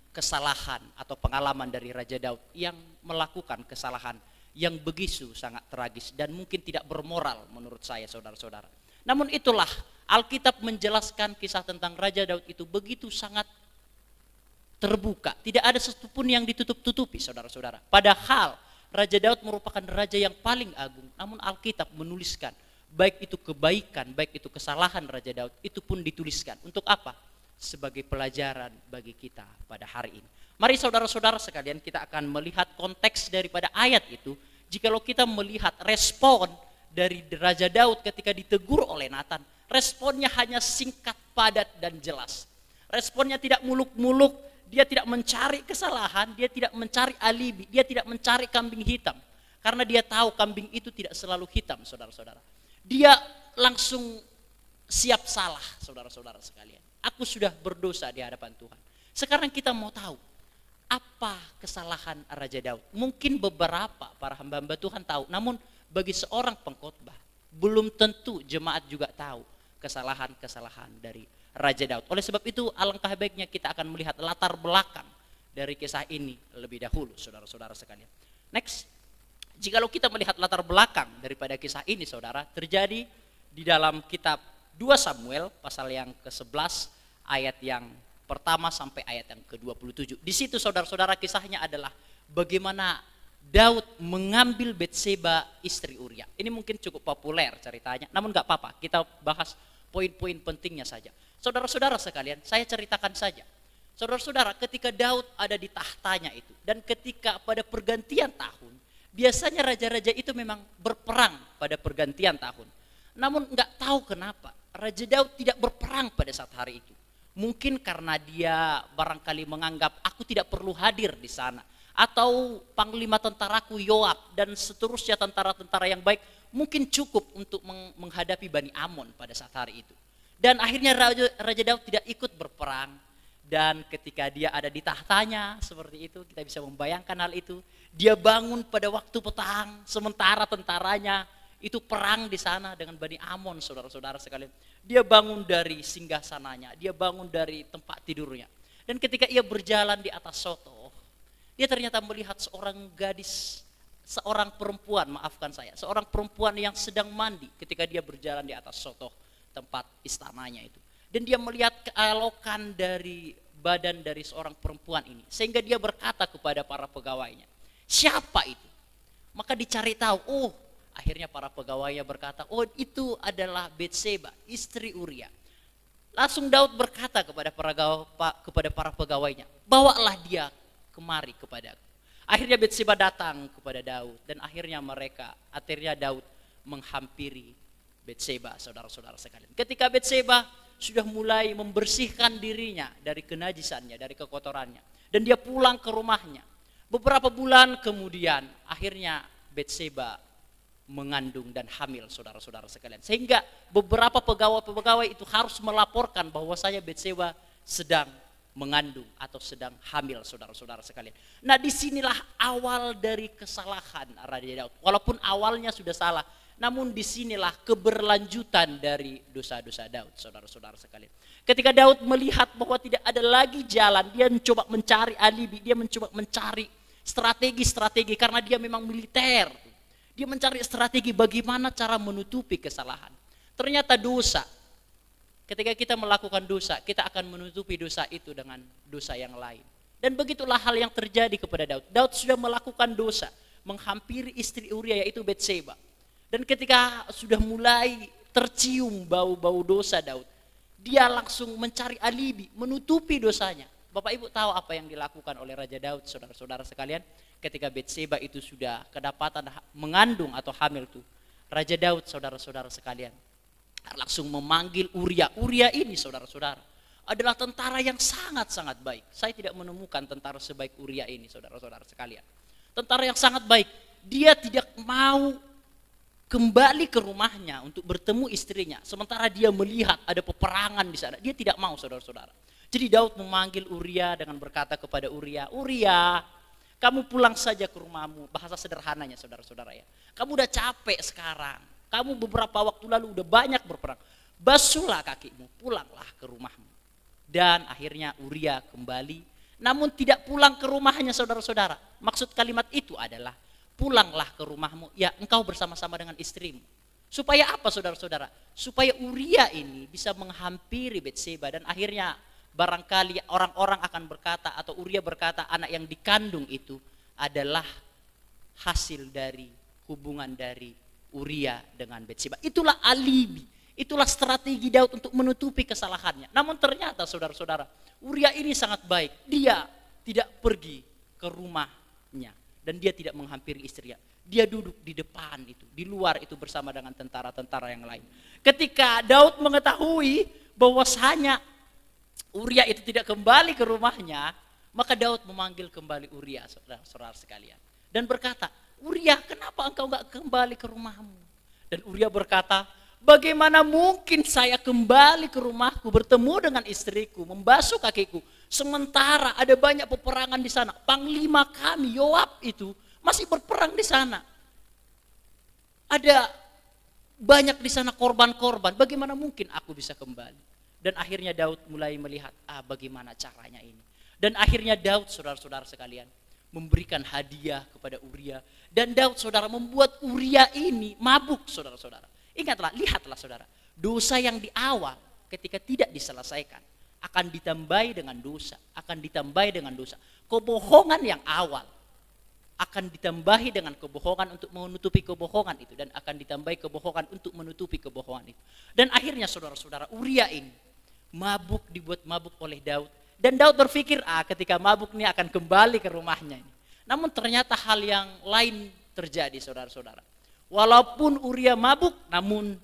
kesalahan atau pengalaman dari Raja Daud yang melakukan kesalahan yang begitu sangat tragis dan mungkin tidak bermoral menurut saya, saudara-saudara. Namun itulah Alkitab menjelaskan kisah tentang Raja Daud itu begitu sangat terbuka, tidak ada satupun yang ditutup-tutupi, saudara-saudara. Padahal Raja Daud merupakan raja yang paling agung, namun Alkitab menuliskan baik itu kebaikan, baik itu kesalahan Raja Daud, itu pun dituliskan. Untuk apa? Sebagai pelajaran bagi kita pada hari ini. Mari saudara-saudara sekalian, kita akan melihat konteks daripada ayat itu. Jikalau kita melihat respon dari Raja Daud ketika ditegur oleh Nathan, responnya hanya singkat, padat, dan jelas. Responnya tidak muluk-muluk, dia tidak mencari kesalahan, dia tidak mencari alibi, dia tidak mencari kambing hitam. Karena dia tahu kambing itu tidak selalu hitam, saudara-saudara. Dia langsung siap salah, saudara-saudara sekalian. Aku sudah berdosa di hadapan Tuhan. Sekarang kita mau tahu apa kesalahan Raja Daud. Mungkin beberapa para hamba-hamba Tuhan tahu, namun bagi seorang pengkhotbah belum tentu jemaat juga tahu kesalahan-kesalahan dari Raja Daud. Oleh sebab itu alangkah baiknya kita akan melihat latar belakang dari kisah ini lebih dahulu, saudara-saudara sekalian. Next. Jikalau kita melihat latar belakang daripada kisah ini, saudara, terjadi di dalam kitab 2 Samuel pasal yang ke-11 ayat yang pertama sampai ayat yang ke-27. Di situ saudara-saudara kisahnya adalah bagaimana Daud mengambil Batseba istri Uria. Ini mungkin cukup populer ceritanya, namun gak apa-apa, kita bahas poin-poin pentingnya saja. Saudara-saudara sekalian, saya ceritakan saja. Saudara-saudara, ketika Daud ada di tahtanya itu, dan ketika pada pergantian tahun, biasanya raja-raja itu memang berperang pada pergantian tahun. Namun nggak tahu kenapa Raja Daud tidak berperang pada saat hari itu. Mungkin karena dia barangkali menganggap aku tidak perlu hadir di sana. Atau panglima tentaraku Yoab dan seterusnya tentara-tentara yang baik mungkin cukup untuk menghadapi Bani Amon pada saat hari itu. Dan akhirnya Raja Daud tidak ikut berperang. Dan ketika dia ada di tahtanya seperti itu, kita bisa membayangkan hal itu. Dia bangun pada waktu petang, sementara tentaranya itu perang di sana dengan Bani Amon, saudara-saudara sekalian. Dia bangun dari singgasananya, dia bangun dari tempat tidurnya. Dan ketika ia berjalan di atas sotoh, dia ternyata melihat seorang gadis, seorang perempuan, maafkan saya, seorang perempuan yang sedang mandi ketika dia berjalan di atas sotoh tempat istananya itu. Dan dia melihat keelokan dari badan dari seorang perempuan ini. Sehingga dia berkata kepada para pegawainya, siapa itu? Maka dicari tahu, akhirnya para pegawainya berkata, itu adalah Batseba, istri Uria. Langsung Daud berkata kepada para pegawainya, bawalah dia kemari kepadaku. Akhirnya Batseba datang kepada Daud dan akhirnya Daud menghampiri Batseba, saudara-saudara sekalian. Ketika Batseba sudah mulai membersihkan dirinya dari kenajisannya, dari kekotorannya, dan dia pulang ke rumahnya. Beberapa bulan kemudian akhirnya Batseba mengandung dan hamil, saudara-saudara sekalian. Sehingga beberapa pegawai-pegawai itu harus melaporkan bahwasanya Batseba sedang mengandung atau sedang hamil, saudara-saudara sekalian. Nah, disinilah awal dari kesalahan Raja Daud. Walaupun awalnya sudah salah, namun disinilah keberlanjutan dari dosa-dosa Daud, saudara-saudara sekalian. Ketika Daud melihat bahwa tidak ada lagi jalan, dia mencoba mencari alibi, dia mencoba mencari strategi-strategi karena dia memang militer. Dia mencari strategi bagaimana cara menutupi kesalahan. Ternyata dosa, ketika kita melakukan dosa, kita akan menutupi dosa itu dengan dosa yang lain. Dan begitulah hal yang terjadi kepada Daud. Daud sudah melakukan dosa, menghampiri istri Uria yaitu Batseba. Dan ketika sudah mulai tercium bau-bau dosa Daud, dia langsung mencari alibi, menutupi dosanya. Bapak Ibu tahu apa yang dilakukan oleh Raja Daud, saudara-saudara sekalian? Ketika Batseba itu sudah kedapatan mengandung atau hamil tuh, Raja Daud, saudara-saudara sekalian, langsung memanggil Uria. Uria ini, saudara-saudara, adalah tentara yang sangat-sangat baik. Saya tidak menemukan tentara sebaik Uria ini, saudara-saudara sekalian. Tentara yang sangat baik. Dia tidak mau kembali ke rumahnya untuk bertemu istrinya. Sementara dia melihat ada peperangan di sana. Dia tidak mau, saudara-saudara. Jadi Daud memanggil Uria dengan berkata kepada Uria, Uria, kamu pulang saja ke rumahmu. Bahasa sederhananya, saudara-saudara ya. Kamu udah capek sekarang. Kamu beberapa waktu lalu udah banyak berperang. Basuhlah kakimu, pulanglah ke rumahmu. Dan akhirnya Uria kembali. Namun tidak pulang ke rumahnya, saudara-saudara. Maksud kalimat itu adalah, pulanglah ke rumahmu, ya engkau bersama-sama dengan istrimu. Supaya apa, saudara-saudara? Supaya Uria ini bisa menghampiri Betseba, dan akhirnya barangkali orang-orang akan berkata, atau Uria berkata, anak yang dikandung itu adalah hasil dari hubungan dari Uria dengan Betseba. Itulah alibi, itulah strategi Daud untuk menutupi kesalahannya. Namun ternyata, saudara-saudara, Uria ini sangat baik. Dia tidak pergi ke rumahnya dan dia tidak menghampiri istrinya. Dia duduk di depan itu, di luar itu bersama dengan tentara-tentara yang lain. Ketika Daud mengetahui bahwasanya Uria itu tidak kembali ke rumahnya, maka Daud memanggil kembali Uria, saudara-saudara sekalian, dan berkata, Uria, kenapa engkau gak kembali ke rumahmu? Dan Uria berkata, bagaimana mungkin saya kembali ke rumahku, bertemu dengan istriku, membasuh kakiku, sementara ada banyak peperangan di sana. Panglima kami, Yoab itu masih berperang di sana. Ada banyak di sana korban-korban. Bagaimana mungkin aku bisa kembali? Dan akhirnya Daud mulai melihat, bagaimana caranya ini. Dan akhirnya Daud, saudara-saudara sekalian, memberikan hadiah kepada Uria. Dan Daud, saudara, membuat Uria ini mabuk, saudara-saudara. Ingatlah, lihatlah saudara, dosa yang di awal ketika tidak diselesaikan akan ditambahi dengan dosa, akan ditambahi dengan dosa. Kebohongan yang awal akan ditambahi dengan kebohongan untuk menutupi kebohongan itu, dan akan ditambahi kebohongan untuk menutupi kebohongan itu. Dan akhirnya saudara-saudara, Uria ini mabuk, dibuat mabuk oleh Daud, dan Daud berpikir ketika mabuk ini akan kembali ke rumahnya ini. Namun ternyata hal yang lain terjadi, saudara-saudara. Walaupun Uria mabuk, namun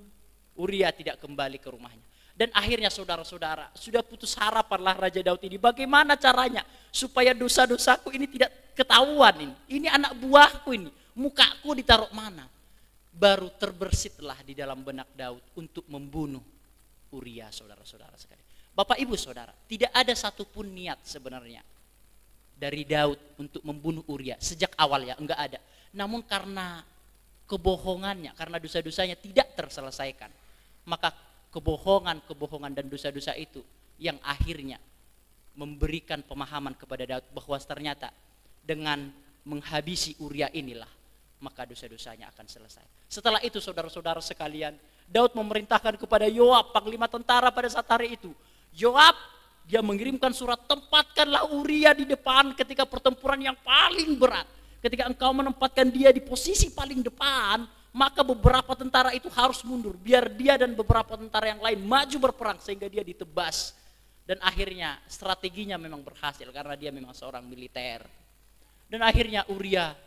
Uria tidak kembali ke rumahnya. Dan akhirnya saudara-saudara, sudah putus harapanlah Raja Daud ini. Bagaimana caranya supaya dosa-dosaku ini tidak ketahuan ini. Ini anak buahku ini, mukaku ditaruh mana. Baru terbersitlah di dalam benak Daud untuk membunuh Uria, saudara-saudara sekalian. Bapak ibu saudara, tidak ada satupun niat sebenarnya dari Daud untuk membunuh Uria. Sejak awal ya, enggak ada. Namun karena kebohongannya, karena dosa-dosanya tidak terselesaikan, maka kebohongan dan dosa-dosa itu yang akhirnya memberikan pemahaman kepada Daud bahwa ternyata dengan menghabisi Uria inilah maka dosa-dosanya akan selesai. Setelah itu saudara-saudara sekalian, Daud memerintahkan kepada Yoab, panglima tentara pada saat hari itu. Yoab, dia mengirimkan surat, tempatkanlah Uria di depan ketika pertempuran yang paling berat. Ketika engkau menempatkan dia di posisi paling depan, maka beberapa tentara itu harus mundur, biar dia dan beberapa tentara yang lain maju berperang sehingga dia ditebas. Dan akhirnya strateginya memang berhasil karena dia memang seorang militer. Dan akhirnya Uria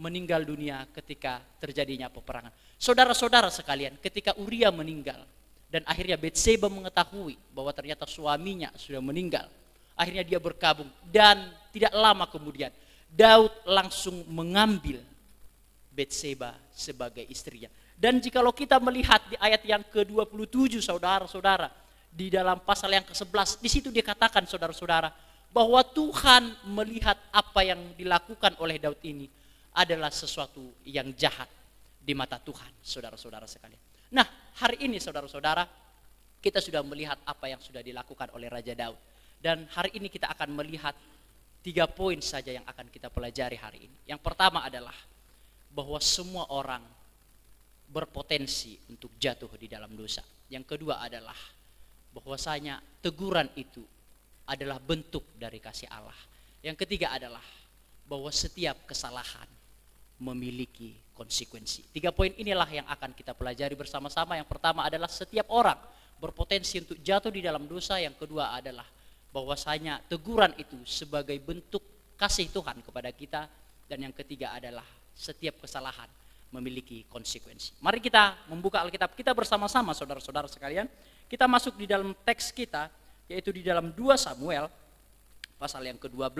meninggal dunia ketika terjadinya peperangan. Saudara-saudara sekalian, ketika Uria meninggal dan akhirnya Betseba mengetahui bahwa ternyata suaminya sudah meninggal, akhirnya dia berkabung, dan tidak lama kemudian Daud langsung mengambil Betseba sebagai istrinya. Dan jikalau kita melihat di ayat yang ke-27 saudara-saudara, di dalam pasal yang ke-11, di situ dikatakan saudara-saudara bahwa Tuhan melihat apa yang dilakukan oleh Daud ini adalah sesuatu yang jahat di mata Tuhan, saudara-saudara sekalian. Nah, hari ini saudara-saudara, kita sudah melihat apa yang sudah dilakukan oleh Raja Daud. Dan hari ini kita akan melihat 3 poin saja yang akan kita pelajari hari ini. Yang pertama adalah bahwa semua orang berpotensi untuk jatuh di dalam dosa. Yang kedua adalah bahwasanya teguran itu adalah bentuk dari kasih Allah. Yang ketiga adalah bahwa setiap kesalahan memiliki konsekuensi. 3 poin inilah yang akan kita pelajari bersama-sama. Yang pertama adalah setiap orang berpotensi untuk jatuh di dalam dosa. Yang kedua adalah bahwasanya teguran itu sebagai bentuk kasih Tuhan kepada kita. Dan yang ketiga adalah setiap kesalahan memiliki konsekuensi. Mari kita membuka Alkitab kita bersama-sama saudara-saudara sekalian. Kita masuk di dalam teks kita yaitu di dalam 2 Samuel pasal yang ke-12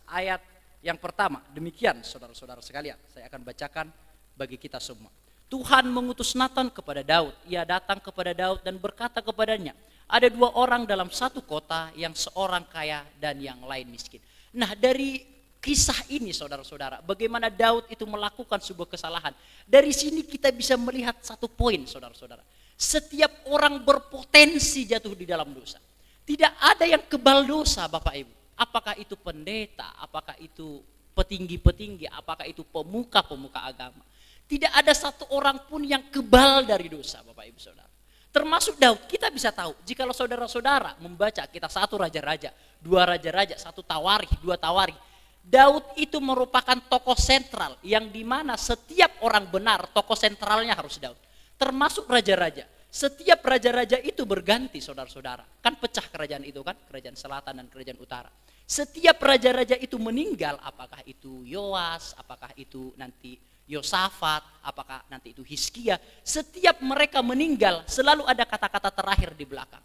ayat yang pertama. Demikian saudara-saudara sekalian, saya akan bacakan bagi kita semua. Tuhan mengutus Nathan kepada Daud. Ia datang kepada Daud dan berkata kepadanya, ada 2 orang dalam satu kota, yang seorang kaya dan yang lain miskin. Nah, dari kisah ini saudara-saudara, bagaimana Daud itu melakukan sebuah kesalahan. Dari sini kita bisa melihat satu poin saudara-saudara. Setiap orang berpotensi jatuh di dalam dosa. Tidak ada yang kebal dosa Bapak Ibu. Apakah itu pendeta, apakah itu petinggi-petinggi, apakah itu pemuka-pemuka agama. Tidak ada satu orang pun yang kebal dari dosa Bapak Ibu Saudara. Termasuk Daud. Kita bisa tahu jikalau saudara-saudara membaca kita 1 Raja-Raja, 2 Raja-Raja, 1 Tawarikh, 2 Tawarikh. Daud itu merupakan tokoh sentral yang dimana setiap orang benar tokoh sentralnya harus Daud. Termasuk raja-raja. Setiap raja-raja itu berganti saudara-saudara. Kan pecah kerajaan itu kan, kerajaan selatan dan kerajaan utara. Setiap raja-raja itu meninggal, apakah itu Yoas, apakah itu nanti Yosafat, apakah nanti itu Hizkia. Setiap mereka meninggal selalu ada kata-kata terakhir di belakang.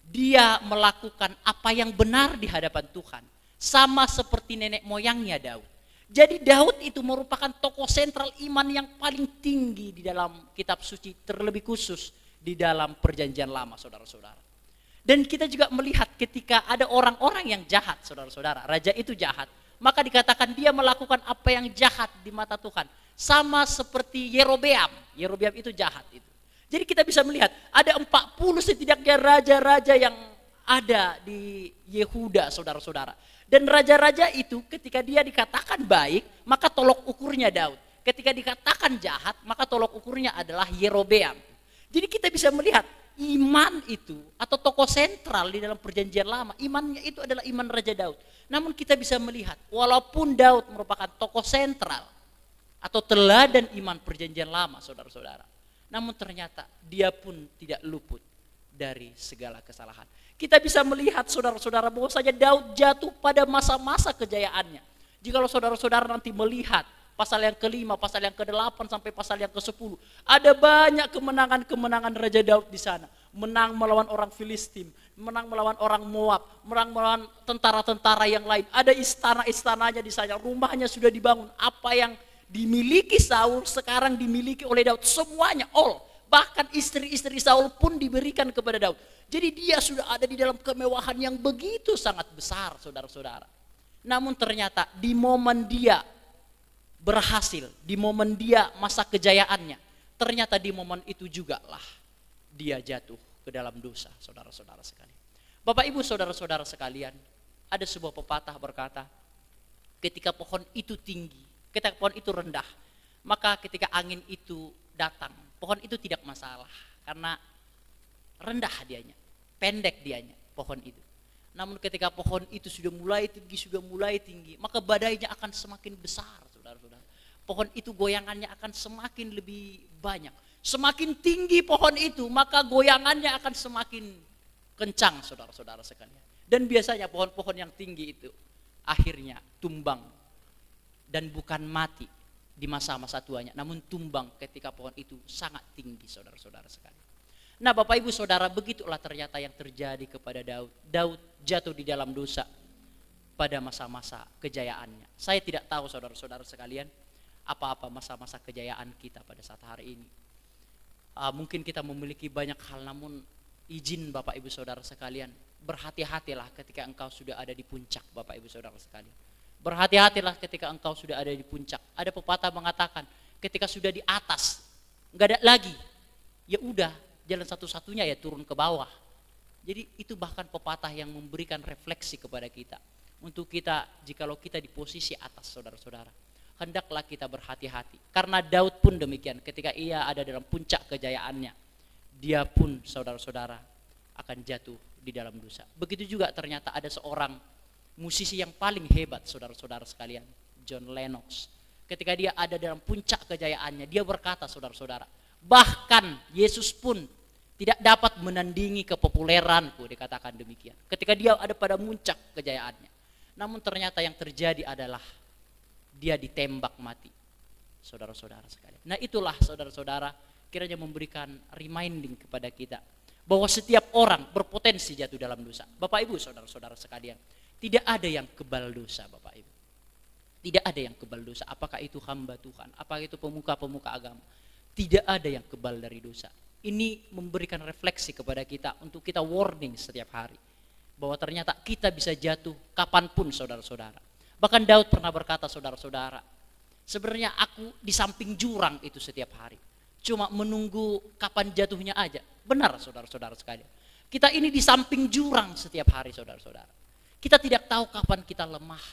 Dia melakukan apa yang benar di hadapan Tuhan. Sama seperti nenek moyangnya Daud. Jadi Daud itu merupakan tokoh sentral iman yang paling tinggi di dalam kitab suci, terlebih khusus di dalam perjanjian lama saudara-saudara. Dan kita juga melihat ketika ada orang-orang yang jahat saudara-saudara, raja itu jahat, maka dikatakan dia melakukan apa yang jahat di mata Tuhan. Sama seperti Yerobeam, Yerobeam itu jahat itu. Jadi kita bisa melihat ada 40 setidaknya raja-raja yang ada di Yehuda saudara-saudara. Dan raja-raja itu ketika dia dikatakan baik, maka tolok ukurnya Daud. Ketika dikatakan jahat, maka tolok ukurnya adalah Yerobeam. Jadi kita bisa melihat iman itu atau tokoh sentral di dalam perjanjian lama, imannya itu adalah iman Raja Daud. Namun kita bisa melihat walaupun Daud merupakan tokoh sentral atau teladan iman perjanjian lama saudara-saudara, namun ternyata dia pun tidak luput dari segala kesalahan. Kita bisa melihat saudara-saudara bahwasanya Daud jatuh pada masa-masa kejayaannya. Jikalau saudara-saudara nanti melihat pasal yang ke-5, pasal yang ke-8 sampai pasal yang ke-10, ada banyak kemenangan-kemenangan Raja Daud di sana. Menang melawan orang Filistin, menang melawan orang Moab, menang melawan tentara-tentara yang lain. Ada istana-istananya di sana, rumahnya sudah dibangun. Apa yang dimiliki Saul sekarang dimiliki oleh Daud, semuanya all. Bahkan istri-istri Saul pun diberikan kepada Daud. Jadi dia sudah ada di dalam kemewahan yang begitu sangat besar saudara-saudara. Namun ternyata di momen dia berhasil, di momen dia masa kejayaannya, ternyata di momen itu juga lah dia jatuh ke dalam dosa saudara-saudara sekalian. Bapak Ibu saudara-saudara sekalian, ada sebuah pepatah berkata, ketika pohon itu tinggi, ketika pohon itu rendah, maka ketika angin itu datang, pohon itu tidak masalah karena rendah dianya, pendek dianya pohon itu. Namun ketika pohon itu sudah mulai tinggi, maka badainya akan semakin besar saudara-saudara. Pohon itu goyangannya akan semakin lebih banyak. Semakin tinggi pohon itu, maka goyangannya akan semakin kencang saudara-saudara sekalian. Dan biasanya pohon-pohon yang tinggi itu akhirnya tumbang dan bukan mati di masa-masa tuanya, namun tumbang ketika pohon itu sangat tinggi saudara-saudara sekalian. Nah Bapak Ibu Saudara, begitulah ternyata yang terjadi kepada Daud. Daud jatuh di dalam dosa pada masa-masa kejayaannya. Saya tidak tahu saudara-saudara sekalian, apa-apa masa-masa kejayaan kita pada saat hari ini. Mungkin kita memiliki banyak hal, namun izin Bapak Ibu Saudara sekalian, berhati-hatilah ketika engkau sudah ada di puncak Bapak Ibu Saudara sekalian. Berhati-hatilah ketika engkau sudah ada di puncak. Ada pepatah mengatakan, ketika sudah di atas, enggak ada lagi, ya udah, jalan satu-satunya ya turun ke bawah. Jadi itu bahkan pepatah yang memberikan refleksi kepada kita. Untuk kita, jikalau kita di posisi atas saudara-saudara, hendaklah kita berhati-hati. Karena Daud pun demikian, ketika ia ada dalam puncak kejayaannya, dia pun saudara-saudara akan jatuh di dalam dosa. Begitu juga ternyata ada seorang musisi yang paling hebat saudara-saudara sekalian, John Lennox. Ketika dia ada dalam puncak kejayaannya, dia berkata saudara-saudara, bahkan Yesus pun tidak dapat menandingi kepopuleranku, dikatakan demikian. Ketika dia ada pada puncak kejayaannya. Namun ternyata yang terjadi adalah dia ditembak mati, saudara-saudara sekalian. Nah itulah saudara-saudara kiranya memberikan reminding kepada kita bahwa setiap orang berpotensi jatuh dalam dosa. Bapak Ibu, saudara-saudara sekalian, tidak ada yang kebal dosa, Bapak Ibu. Tidak ada yang kebal dosa, apakah itu hamba Tuhan, apakah itu pemuka-pemuka agama. Tidak ada yang kebal dari dosa. Ini memberikan refleksi kepada kita untuk kita warning setiap hari. Bahwa ternyata kita bisa jatuh kapanpun, saudara-saudara. Bahkan Daud pernah berkata, saudara-saudara, sebenarnya aku di samping jurang itu setiap hari. Cuma menunggu kapan jatuhnya aja. Benar, saudara-saudara sekalian. Kita ini di samping jurang setiap hari, saudara-saudara. Kita tidak tahu kapan kita lemah.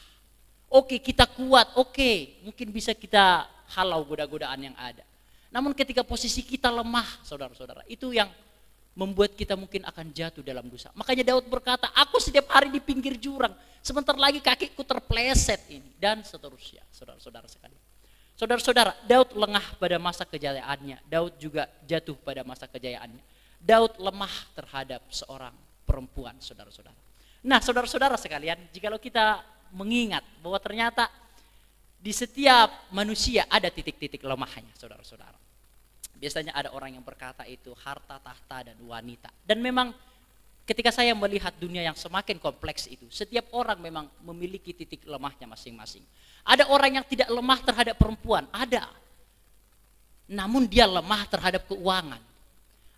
Oke, kita kuat. Oke, mungkin bisa kita halau goda-godaan yang ada. Namun ketika posisi kita lemah, saudara-saudara, itu yang membuat kita mungkin akan jatuh dalam dosa. Makanya Daud berkata, aku setiap hari di pinggir jurang, sebentar lagi kakiku terpleset ini, dan seterusnya, saudara-saudara sekalian. Saudara-saudara, Daud lengah pada masa kejayaannya, Daud juga jatuh pada masa kejayaannya. Daud lemah terhadap seorang perempuan, saudara-saudara. Nah, saudara-saudara sekalian, jikalau kita mengingat bahwa ternyata di setiap manusia ada titik-titik lemahnya, saudara-saudara. Biasanya ada orang yang berkata itu harta, tahta, dan wanita. Dan memang ketika saya melihat dunia yang semakin kompleks itu, setiap orang memang memiliki titik lemahnya masing-masing. Ada orang yang tidak lemah terhadap perempuan, ada. Namun dia lemah terhadap keuangan.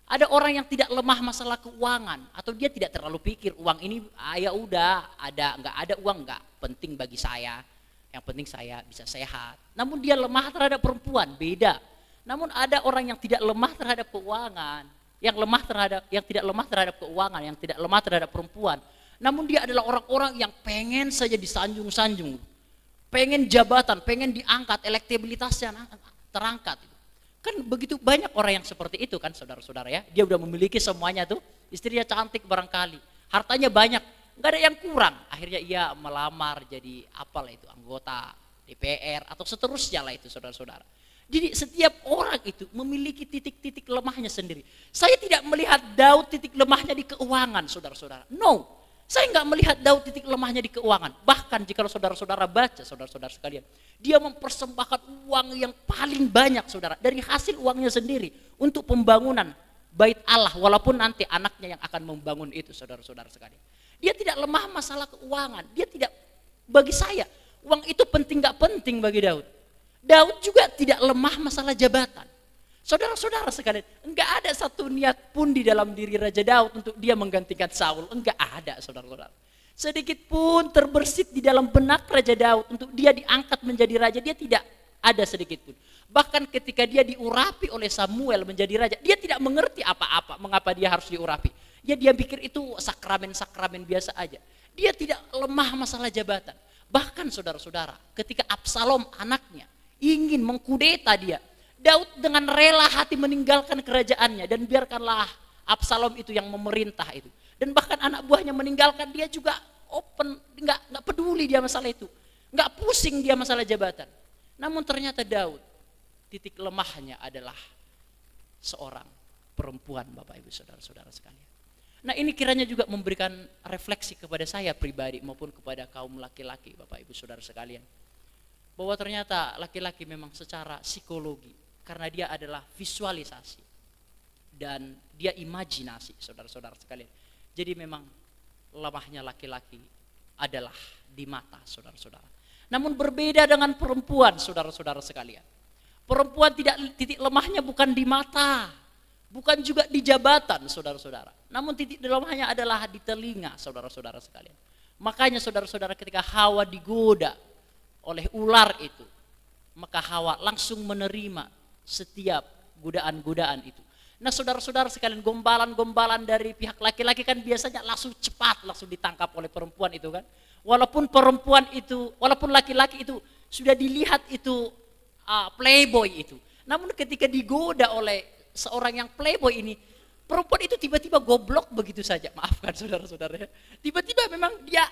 Ada orang yang tidak lemah masalah keuangan, atau dia tidak terlalu pikir uang ini ya udah ada, nggak ada uang nggak penting bagi saya. Yang penting saya bisa sehat. Namun dia lemah terhadap perempuan, beda. Namun ada orang yang tidak lemah terhadap keuangan, yang tidak lemah terhadap keuangan, yang tidak lemah terhadap perempuan. Namun dia adalah orang-orang yang pengen saja disanjung-sanjung, pengen jabatan, pengen diangkat, elektabilitasnya terangkat. Kan begitu banyak orang yang seperti itu kan, saudara-saudara ya. Dia udah memiliki semuanya tuh, istrinya cantik barangkali, hartanya banyak, nggak ada yang kurang. Akhirnya ia melamar jadi apalah itu, anggota DPR atau seterusnya lah itu, saudara-saudara. Jadi setiap orang itu memiliki titik-titik lemahnya sendiri. Saya tidak melihat Daud titik lemahnya di keuangan, saudara-saudara. No, saya nggak melihat Daud titik lemahnya di keuangan. Bahkan jika saudara-saudara baca, saudara-saudara sekalian, dia mempersembahkan uang yang paling banyak, saudara, dari hasil uangnya sendiri untuk pembangunan bait Allah, walaupun nanti anaknya yang akan membangun itu, saudara-saudara sekalian. Dia tidak lemah masalah keuangan. Dia tidak, bagi saya, uang itu penting nggak penting bagi Daud. Daud juga tidak lemah masalah jabatan. Saudara-saudara sekalian, enggak ada satu niat pun di dalam diri Raja Daud untuk dia menggantikan Saul. Enggak ada, saudara-saudara. Sedikit pun terbersit di dalam benak Raja Daud untuk dia diangkat menjadi raja, dia tidak ada sedikit pun. Bahkan ketika dia diurapi oleh Samuel menjadi raja, dia tidak mengerti apa-apa mengapa dia harus diurapi. Dia pikir itu sakramen-sakramen biasa aja. Dia tidak lemah masalah jabatan. Bahkan saudara-saudara, ketika Absalom anaknya ingin mengkudeta dia, Daud dengan rela hati meninggalkan kerajaannya dan biarkanlah Absalom itu yang memerintah itu. Dan bahkan anak buahnya meninggalkan, dia juga open, nggak peduli dia masalah itu, nggak pusing dia masalah jabatan. Namun ternyata Daud titik lemahnya adalah seorang perempuan, Bapak Ibu saudara-saudara sekalian. Nah ini kiranya juga memberikan refleksi kepada saya pribadi maupun kepada kaum laki-laki, Bapak Ibu saudara sekalian. Bahwa ternyata laki-laki memang secara psikologi, karena dia adalah visualisasi dan dia imajinasi, saudara-saudara sekalian. Jadi memang lemahnya laki-laki adalah di mata, saudara-saudara. Namun berbeda dengan perempuan, saudara-saudara sekalian. Perempuan titik lemahnya bukan di mata, bukan juga di jabatan, saudara-saudara. Namun titik lemahnya adalah di telinga, saudara-saudara sekalian. Makanya saudara-saudara ketika Hawa digoda oleh ular itu, maka Hawa langsung menerima setiap godaan-godaan itu. Nah saudara-saudara sekalian, gombalan-gombalan dari pihak laki-laki kan biasanya langsung cepat, langsung ditangkap oleh perempuan itu kan. Walaupun laki-laki itu sudah dilihat itu playboy itu. Namun ketika digoda oleh seorang yang playboy ini, perempuan itu tiba-tiba goblok begitu saja. Maafkan saudara-saudara ya. Tiba-tiba memang dia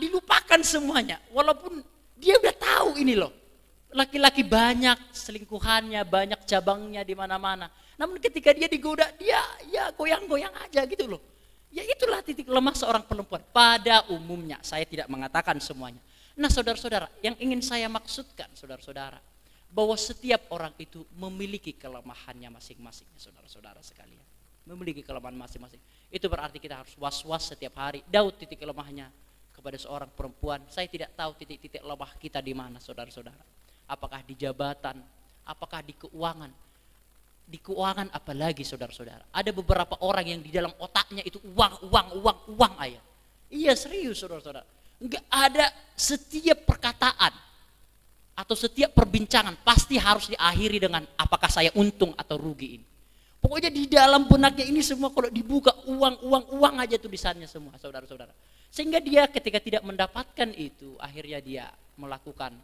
dilupakan semuanya. Walaupun dia udah tahu ini loh. Laki-laki banyak selingkuhannya, banyak cabangnya di mana-mana. Namun ketika dia digoda, dia ya goyang-goyang aja gitu loh. Ya itulah titik lemah seorang perempuan. Pada umumnya, saya tidak mengatakan semuanya. Nah saudara-saudara, yang ingin saya maksudkan saudara-saudara, bahwa setiap orang itu memiliki kelemahannya masing-masing, saudara-saudara sekalian. memiliki kelemahan masing-masing. Itu berarti kita harus was-was setiap hari. Daud titik lemahnya kepada seorang perempuan. Saya tidak tahu titik-titik lemah kita di mana, saudara-saudara. Apakah di jabatan, apakah di keuangan? Di keuangan apalagi, saudara-saudara. Ada beberapa orang yang di dalam otaknya itu uang ayah. Iya, serius, saudara-saudara. Enggak ada, setiap perkataan atau setiap perbincangan pasti harus diakhiri dengan apakah saya untung atau rugi ini. Pokoknya di dalam benaknya ini semua kalau dibuka uang aja tulisannya semua, saudara-saudara. Sehingga dia ketika tidak mendapatkan itu, akhirnya dia melakukan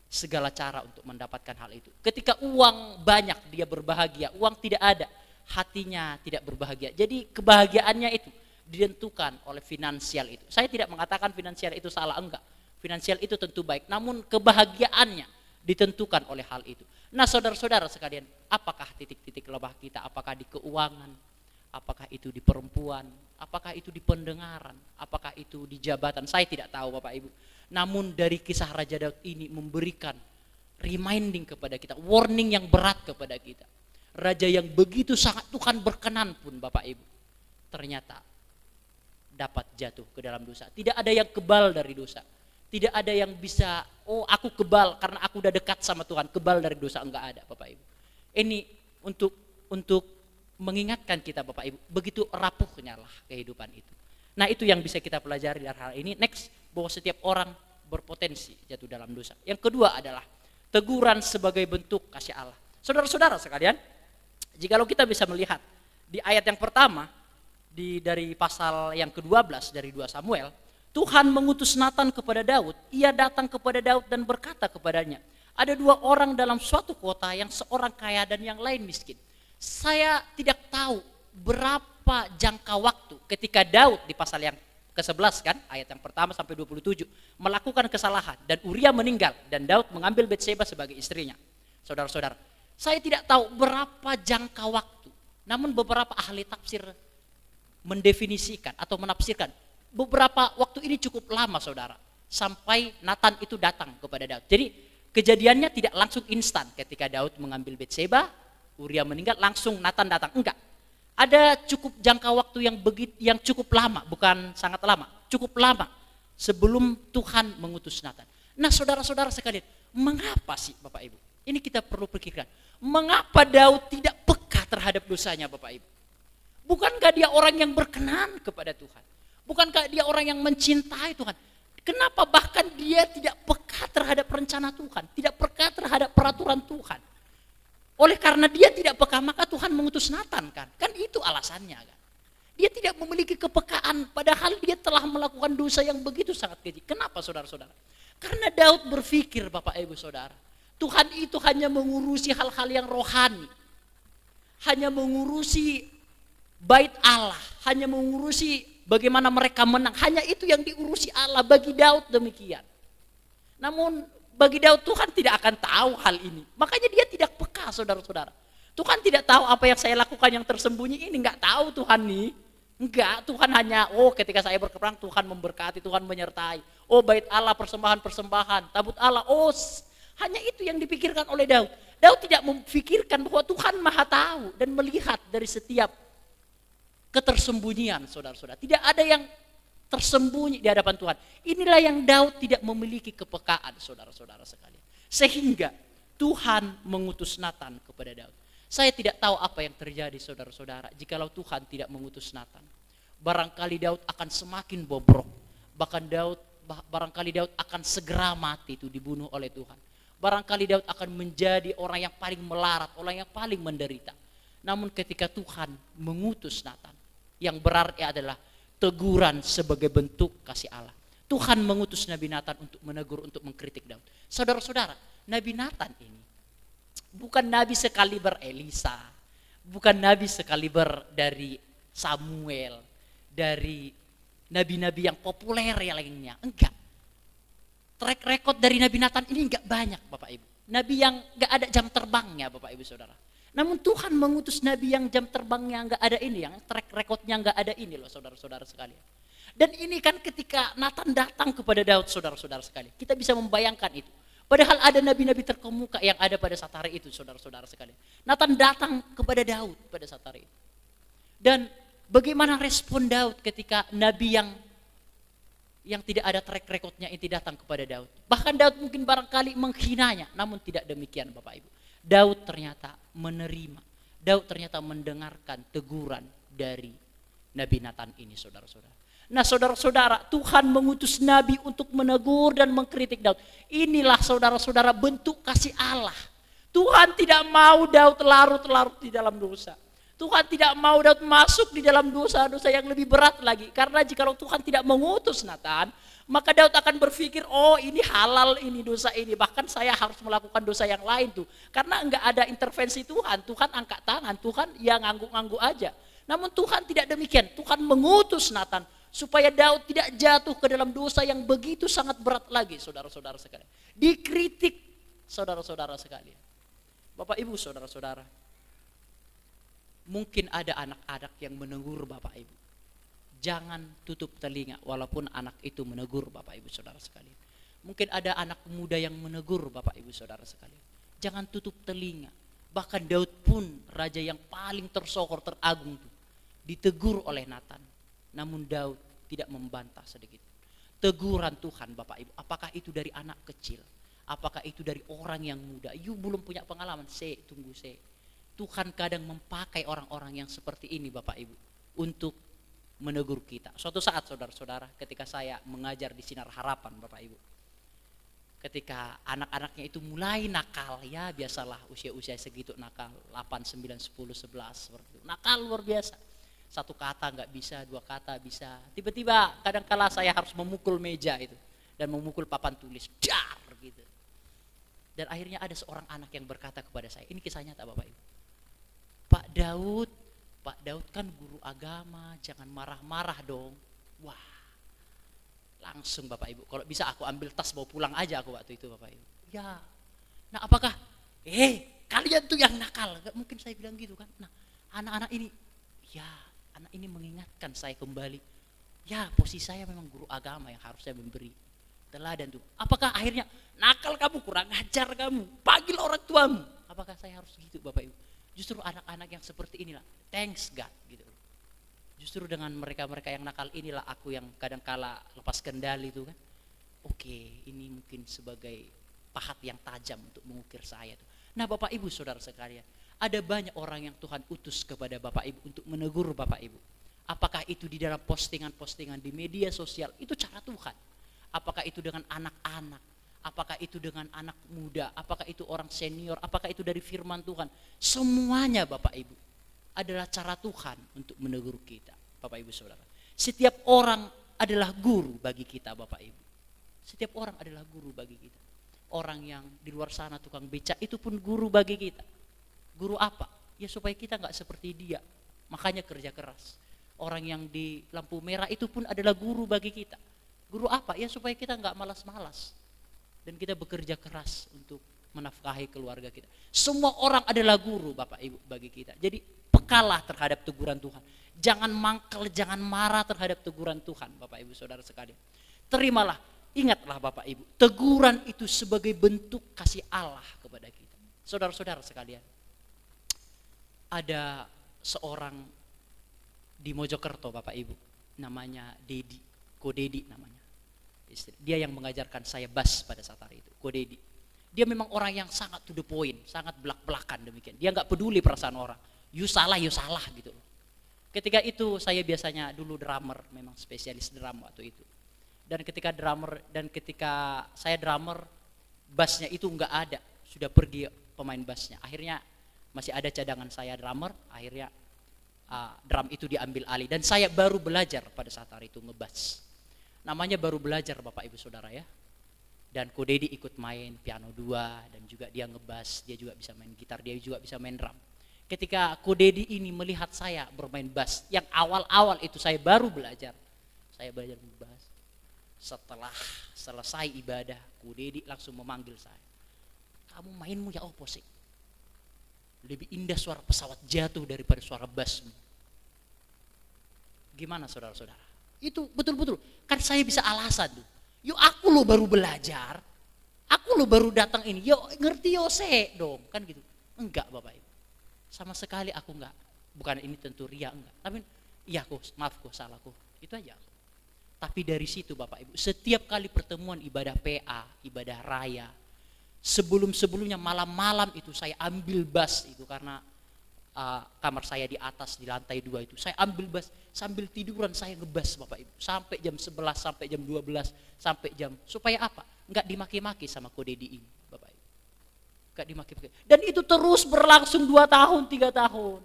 segala cara untuk mendapatkan hal itu. Ketika uang banyak dia berbahagia, uang tidak ada, hatinya tidak berbahagia. Jadi kebahagiaannya itu ditentukan oleh finansial itu. Saya tidak mengatakan finansial itu salah, enggak. Finansial itu tentu baik, namun kebahagiaannya ditentukan oleh hal itu. Nah, saudara-saudara sekalian, apakah titik-titik lemah kita? Apakah di keuangan? Apakah itu di perempuan? Apakah itu di pendengaran? Apakah itu di jabatan? Saya tidak tahu, Bapak Ibu. Namun dari kisah Raja Daud ini memberikan reminding kepada kita, warning yang berat kepada kita. Raja yang begitu sangat Tuhan berkenan pun, Bapak Ibu, ternyata dapat jatuh ke dalam dosa. Tidak ada yang kebal dari dosa. Tidak ada yang bisa, oh aku kebal karena aku udah dekat sama Tuhan, kebal dari dosa, enggak ada, Bapak Ibu. Ini untuk mengingatkan kita, Bapak Ibu, begitu rapuhnya lah kehidupan itu. Nah, itu yang bisa kita pelajari dari hal ini. Next, bahwa setiap orang berpotensi jatuh dalam dosa. Yang kedua adalah teguran sebagai bentuk kasih Allah. Saudara-saudara sekalian, jikalau kita bisa melihat di ayat yang pertama dari pasal yang ke-12 dari 2 Samuel, Tuhan mengutus Natan kepada Daud. Ia datang kepada Daud dan berkata kepadanya, ada 2 orang dalam suatu kota, yang seorang kaya dan yang lain miskin. Saya tidak tahu berapa jangka waktu ketika Daud di pasal yang ke-11 kan, ayat yang pertama sampai 27, melakukan kesalahan dan Uria meninggal dan Daud mengambil Batseba sebagai istrinya. Saudara-saudara, saya tidak tahu berapa jangka waktu, namun beberapa ahli tafsir mendefinisikan atau menafsirkan beberapa waktu ini cukup lama, saudara, sampai Natan itu datang kepada Daud. Jadi kejadiannya tidak langsung instan ketika Daud mengambil Batseba, Uria meninggal, langsung Natan datang, enggak. Ada cukup jangka waktu yang cukup lama, bukan sangat lama, cukup lama sebelum Tuhan mengutus Natan. Nah, saudara-saudara sekalian, mengapa sih Bapak Ibu? Ini kita perlu pikirkan. Mengapa Daud tidak peka terhadap dosanya, Bapak Ibu? Bukankah dia orang yang berkenan kepada Tuhan? Bukankah dia orang yang mencintai Tuhan? Kenapa bahkan dia tidak peka terhadap rencana Tuhan, tidak peka terhadap peraturan Tuhan? Oleh karena dia tidak peka, maka Tuhan mengutus Natan kan? Kan itu alasannya kan? Dia tidak memiliki kepekaan, padahal dia telah melakukan dosa yang begitu sangat keji. Kenapa, saudara-saudara? Karena Daud berpikir, Bapak Ibu Saudara, Tuhan itu hanya mengurusi hal-hal yang rohani, hanya mengurusi bait Allah, hanya mengurusi bagaimana mereka menang, hanya itu yang diurusi Allah. Bagi Daud demikian. Namun bagi Daud, Tuhan tidak akan tahu hal ini. Makanya dia tidak peka, saudara-saudara. Tuhan tidak tahu apa yang saya lakukan yang tersembunyi ini, enggak tahu Tuhan nih. Enggak, Tuhan hanya, ketika saya berperang Tuhan memberkati, Tuhan menyertai. Bait Allah, persembahan-persembahan, tabut Allah, hanya itu yang dipikirkan oleh Daud. Daud tidak memikirkan bahwa Tuhan Maha tahu dan melihat dari setiap ketersembunyian, saudara-saudara. Tidak ada yang tersembunyi di hadapan Tuhan. Inilah yang Daud tidak memiliki kepekaan, saudara-saudara sekalian. Sehingga Tuhan mengutus Natan kepada Daud. Saya tidak tahu apa yang terjadi, saudara-saudara, jikalau Tuhan tidak mengutus Natan. Barangkali Daud akan semakin bobrok. Barangkali Daud akan segera mati, itu dibunuh oleh Tuhan. Barangkali Daud akan menjadi orang yang paling melarat, orang yang paling menderita. Namun ketika Tuhan mengutus Natan, yang berarti adalah teguran sebagai bentuk kasih Allah. Tuhan mengutus Nabi Natan untuk menegur, untuk mengkritik Daud. Saudara-saudara, Nabi Natan ini bukan nabi sekaliber Elisa, bukan nabi sekaliber dari Samuel, dari nabi-nabi yang populer yang lainnya. Enggak. Track record dari Nabi Natan ini enggak banyak, Bapak Ibu. Nabi yang enggak ada jam terbangnya, Bapak Ibu Saudara. Namun Tuhan mengutus nabi yang jam terbangnya enggak ada ini, yang track recordnya enggak ada ini loh, saudara-saudara sekalian. Dan ini kan ketika Natan datang kepada Daud, saudara-saudara sekalian, kita bisa membayangkan itu. Padahal ada nabi-nabi terkemuka yang ada pada saat hari itu, saudara-saudara sekalian. Natan datang kepada Daud pada saat hari itu. Dan bagaimana respon Daud ketika nabi yang tidak ada track recordnya itu datang kepada Daud. Bahkan Daud mungkin barangkali menghinanya, namun tidak demikian Bapak Ibu. Daud ternyata menerima, Daud ternyata mendengarkan teguran dari Nabi Natan ini, saudara-saudara. Nah saudara-saudara, Tuhan mengutus nabi untuk menegur dan mengkritik Daud. Inilah saudara-saudara bentuk kasih Allah. Tuhan tidak mau Daud larut-larut di dalam dosa. Tuhan tidak mau Daud masuk di dalam dosa-dosa yang lebih berat lagi. Karena jika Tuhan tidak mengutus Natan, maka Daud akan berpikir, oh ini halal ini dosa ini. Bahkan saya harus melakukan dosa yang lain tuh. Karena enggak ada intervensi Tuhan. Tuhan angkat tangan, Tuhan ya ngangguk-ngangguk aja. Namun Tuhan tidak demikian. Tuhan mengutus Natan supaya Daud tidak jatuh ke dalam dosa yang begitu sangat berat lagi, saudara-saudara sekalian. Dikritik, saudara-saudara sekalian. Bapak Ibu, saudara-saudara. Mungkin ada anak-anak yang menegur Bapak Ibu. Jangan tutup telinga walaupun anak itu menegur Bapak Ibu saudara sekalian. Mungkin ada anak muda yang menegur Bapak Ibu saudara sekalian. Jangan tutup telinga. Bahkan Daud pun raja yang paling tersohor, teragung itu ditegur oleh Natan. Namun Daud tidak membantah sedikit. Teguran Tuhan Bapak Ibu, apakah itu dari anak kecil? Apakah itu dari orang yang muda? You belum punya pengalaman, tunggu. Tuhan kadang memakai orang-orang yang seperti ini Bapak Ibu untuk menegur kita. Suatu saat saudara-saudara, ketika saya mengajar di Sinar Harapan Bapak Ibu, ketika anak-anaknya itu mulai nakal, ya biasalah usia-usia segitu nakal, 8, 9, 10, 11 seperti itu. Nakal luar biasa. Satu kata nggak bisa, dua kata bisa. Tiba-tiba kadang-kala saya harus memukul meja itu dan memukul papan tulis, dar gitu. Dan akhirnya ada seorang anak yang berkata kepada saya, ini kisah nyata Bapak Ibu. Pak Daud kan guru agama, jangan marah-marah dong. Wah, langsung Bapak Ibu, kalau bisa aku ambil tas bawa pulang aja aku waktu itu Bapak Ibu. Ya, nah apakah, kalian tuh yang nakal, gak mungkin saya bilang gitu kan. Nah anak-anak ini, ya anak ini mengingatkan saya kembali, ya posisi saya memang guru agama yang harus saya memberi teladan tuh. Apakah akhirnya nakal kamu, kurang ajar kamu, panggil orang tuamu. Apakah saya harus gitu Bapak Ibu? Justru anak-anak yang seperti inilah, thanks God gitu. Justru dengan mereka-mereka yang nakal inilah aku yang kadang-kala lepas kendali itu kan. Oke, ini mungkin sebagai pahat yang tajam untuk mengukir saya tuh. Nah Bapak Ibu saudara sekalian, ada banyak orang yang Tuhan utus kepada Bapak Ibu untuk menegur Bapak Ibu. Apakah itu di dalam postingan-postingan di media sosial, itu cara Tuhan. Apakah itu dengan anak-anak, apakah itu dengan anak muda, apakah itu orang senior, apakah itu dari firman Tuhan. Semuanya Bapak Ibu adalah cara Tuhan untuk menegur kita Bapak Ibu saudara. Setiap orang adalah guru bagi kita Bapak Ibu. Setiap orang adalah guru bagi kita. Orang yang di luar sana tukang becak itu pun guru bagi kita. Guru apa? Ya supaya kita gak seperti dia, makanya kerja keras. Orang yang di lampu merah itu pun adalah guru bagi kita. Guru apa? Ya supaya kita gak malas-malas. Dan kita bekerja keras untuk menafkahi keluarga kita. Semua orang adalah guru Bapak Ibu bagi kita. Jadi pekalah terhadap teguran Tuhan. Jangan mangkel, jangan marah terhadap teguran Tuhan Bapak Ibu saudara sekalian. Terimalah, ingatlah Bapak Ibu, teguran itu sebagai bentuk kasih Allah kepada kita. Saudara-saudara sekalian, ada seorang di Mojokerto Bapak Ibu, namanya Dedi, Ko Dedi namanya. Dia yang mengajarkan saya bass pada saat hari itu, Ko Dedi. Dia memang orang yang sangat to the point, sangat belak-belakan demikian. Dia nggak peduli perasaan orang. You salah gitu loh. Ketika itu saya biasanya dulu drummer, memang spesialis drum waktu itu. Dan ketika saya drummer, bassnya itu nggak ada, sudah pergi pemain bassnya. Akhirnya masih ada cadangan saya drummer, akhirnya drum itu diambil alih. Dan saya baru belajar pada saat hari itu ngebass. Namanya baru belajar Bapak Ibu Saudara ya. Dan Ko Dedi ikut main piano 2 dan juga dia ngebass, dia juga bisa main gitar, dia juga bisa main drum. Ketika Ko Dedi ini melihat saya bermain bass, yang awal-awal itu saya baru belajar. Saya belajar ngebass. Setelah selesai ibadah, Ko Dedi langsung memanggil saya. Kamu mainmu ya opo sih? Lebih indah suara pesawat jatuh daripada suara bassmu. Gimana saudara-saudara? Itu betul-betul, kan saya bisa alasan tuh. Yo aku lo baru belajar, aku lo baru datang ini, yo ngerti yo dong, kan gitu. Enggak Bapak Ibu, sama sekali aku enggak. Bukan ini tentu ria, enggak. Tapi iya kok, maaf kok, salah kok. Itu aja. Tapi dari situ Bapak Ibu, setiap kali pertemuan ibadah PA, ibadah raya, sebelum-sebelumnya malam-malam itu saya ambil bas itu karena kamar saya di atas di lantai 2 itu. Saya ambil bas sambil tiduran saya ngebas Bapak Ibu. Sampai jam 11, sampai jam 12, sampai jam. Supaya apa? Enggak dimaki-maki sama Kodedi ini Bapak Ibu. Enggak dimaki-maki. Dan itu terus berlangsung 2 tahun, 3 tahun.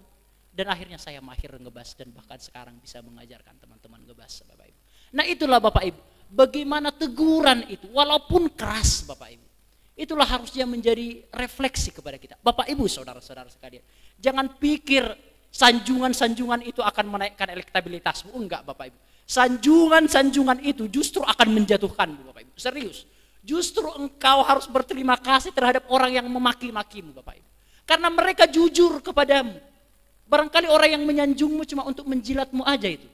Dan akhirnya saya mahir ngebas dan bahkan sekarang bisa mengajarkan teman-teman ngebas Bapak Ibu. Nah itulah Bapak Ibu, bagaimana teguran itu walaupun keras Bapak Ibu. Itulah harusnya menjadi refleksi kepada kita. Bapak Ibu, saudara-saudara sekalian. Jangan pikir sanjungan-sanjungan itu akan menaikkan elektabilitasmu. Enggak Bapak Ibu. Sanjungan-sanjungan itu justru akan menjatuhkanmu Bapak Ibu. Serius. Justru engkau harus berterima kasih terhadap orang yang memaki-makimu Bapak Ibu. Karena mereka jujur kepadamu. Barangkali orang yang menyanjungmu cuma untuk menjilatmu aja itu.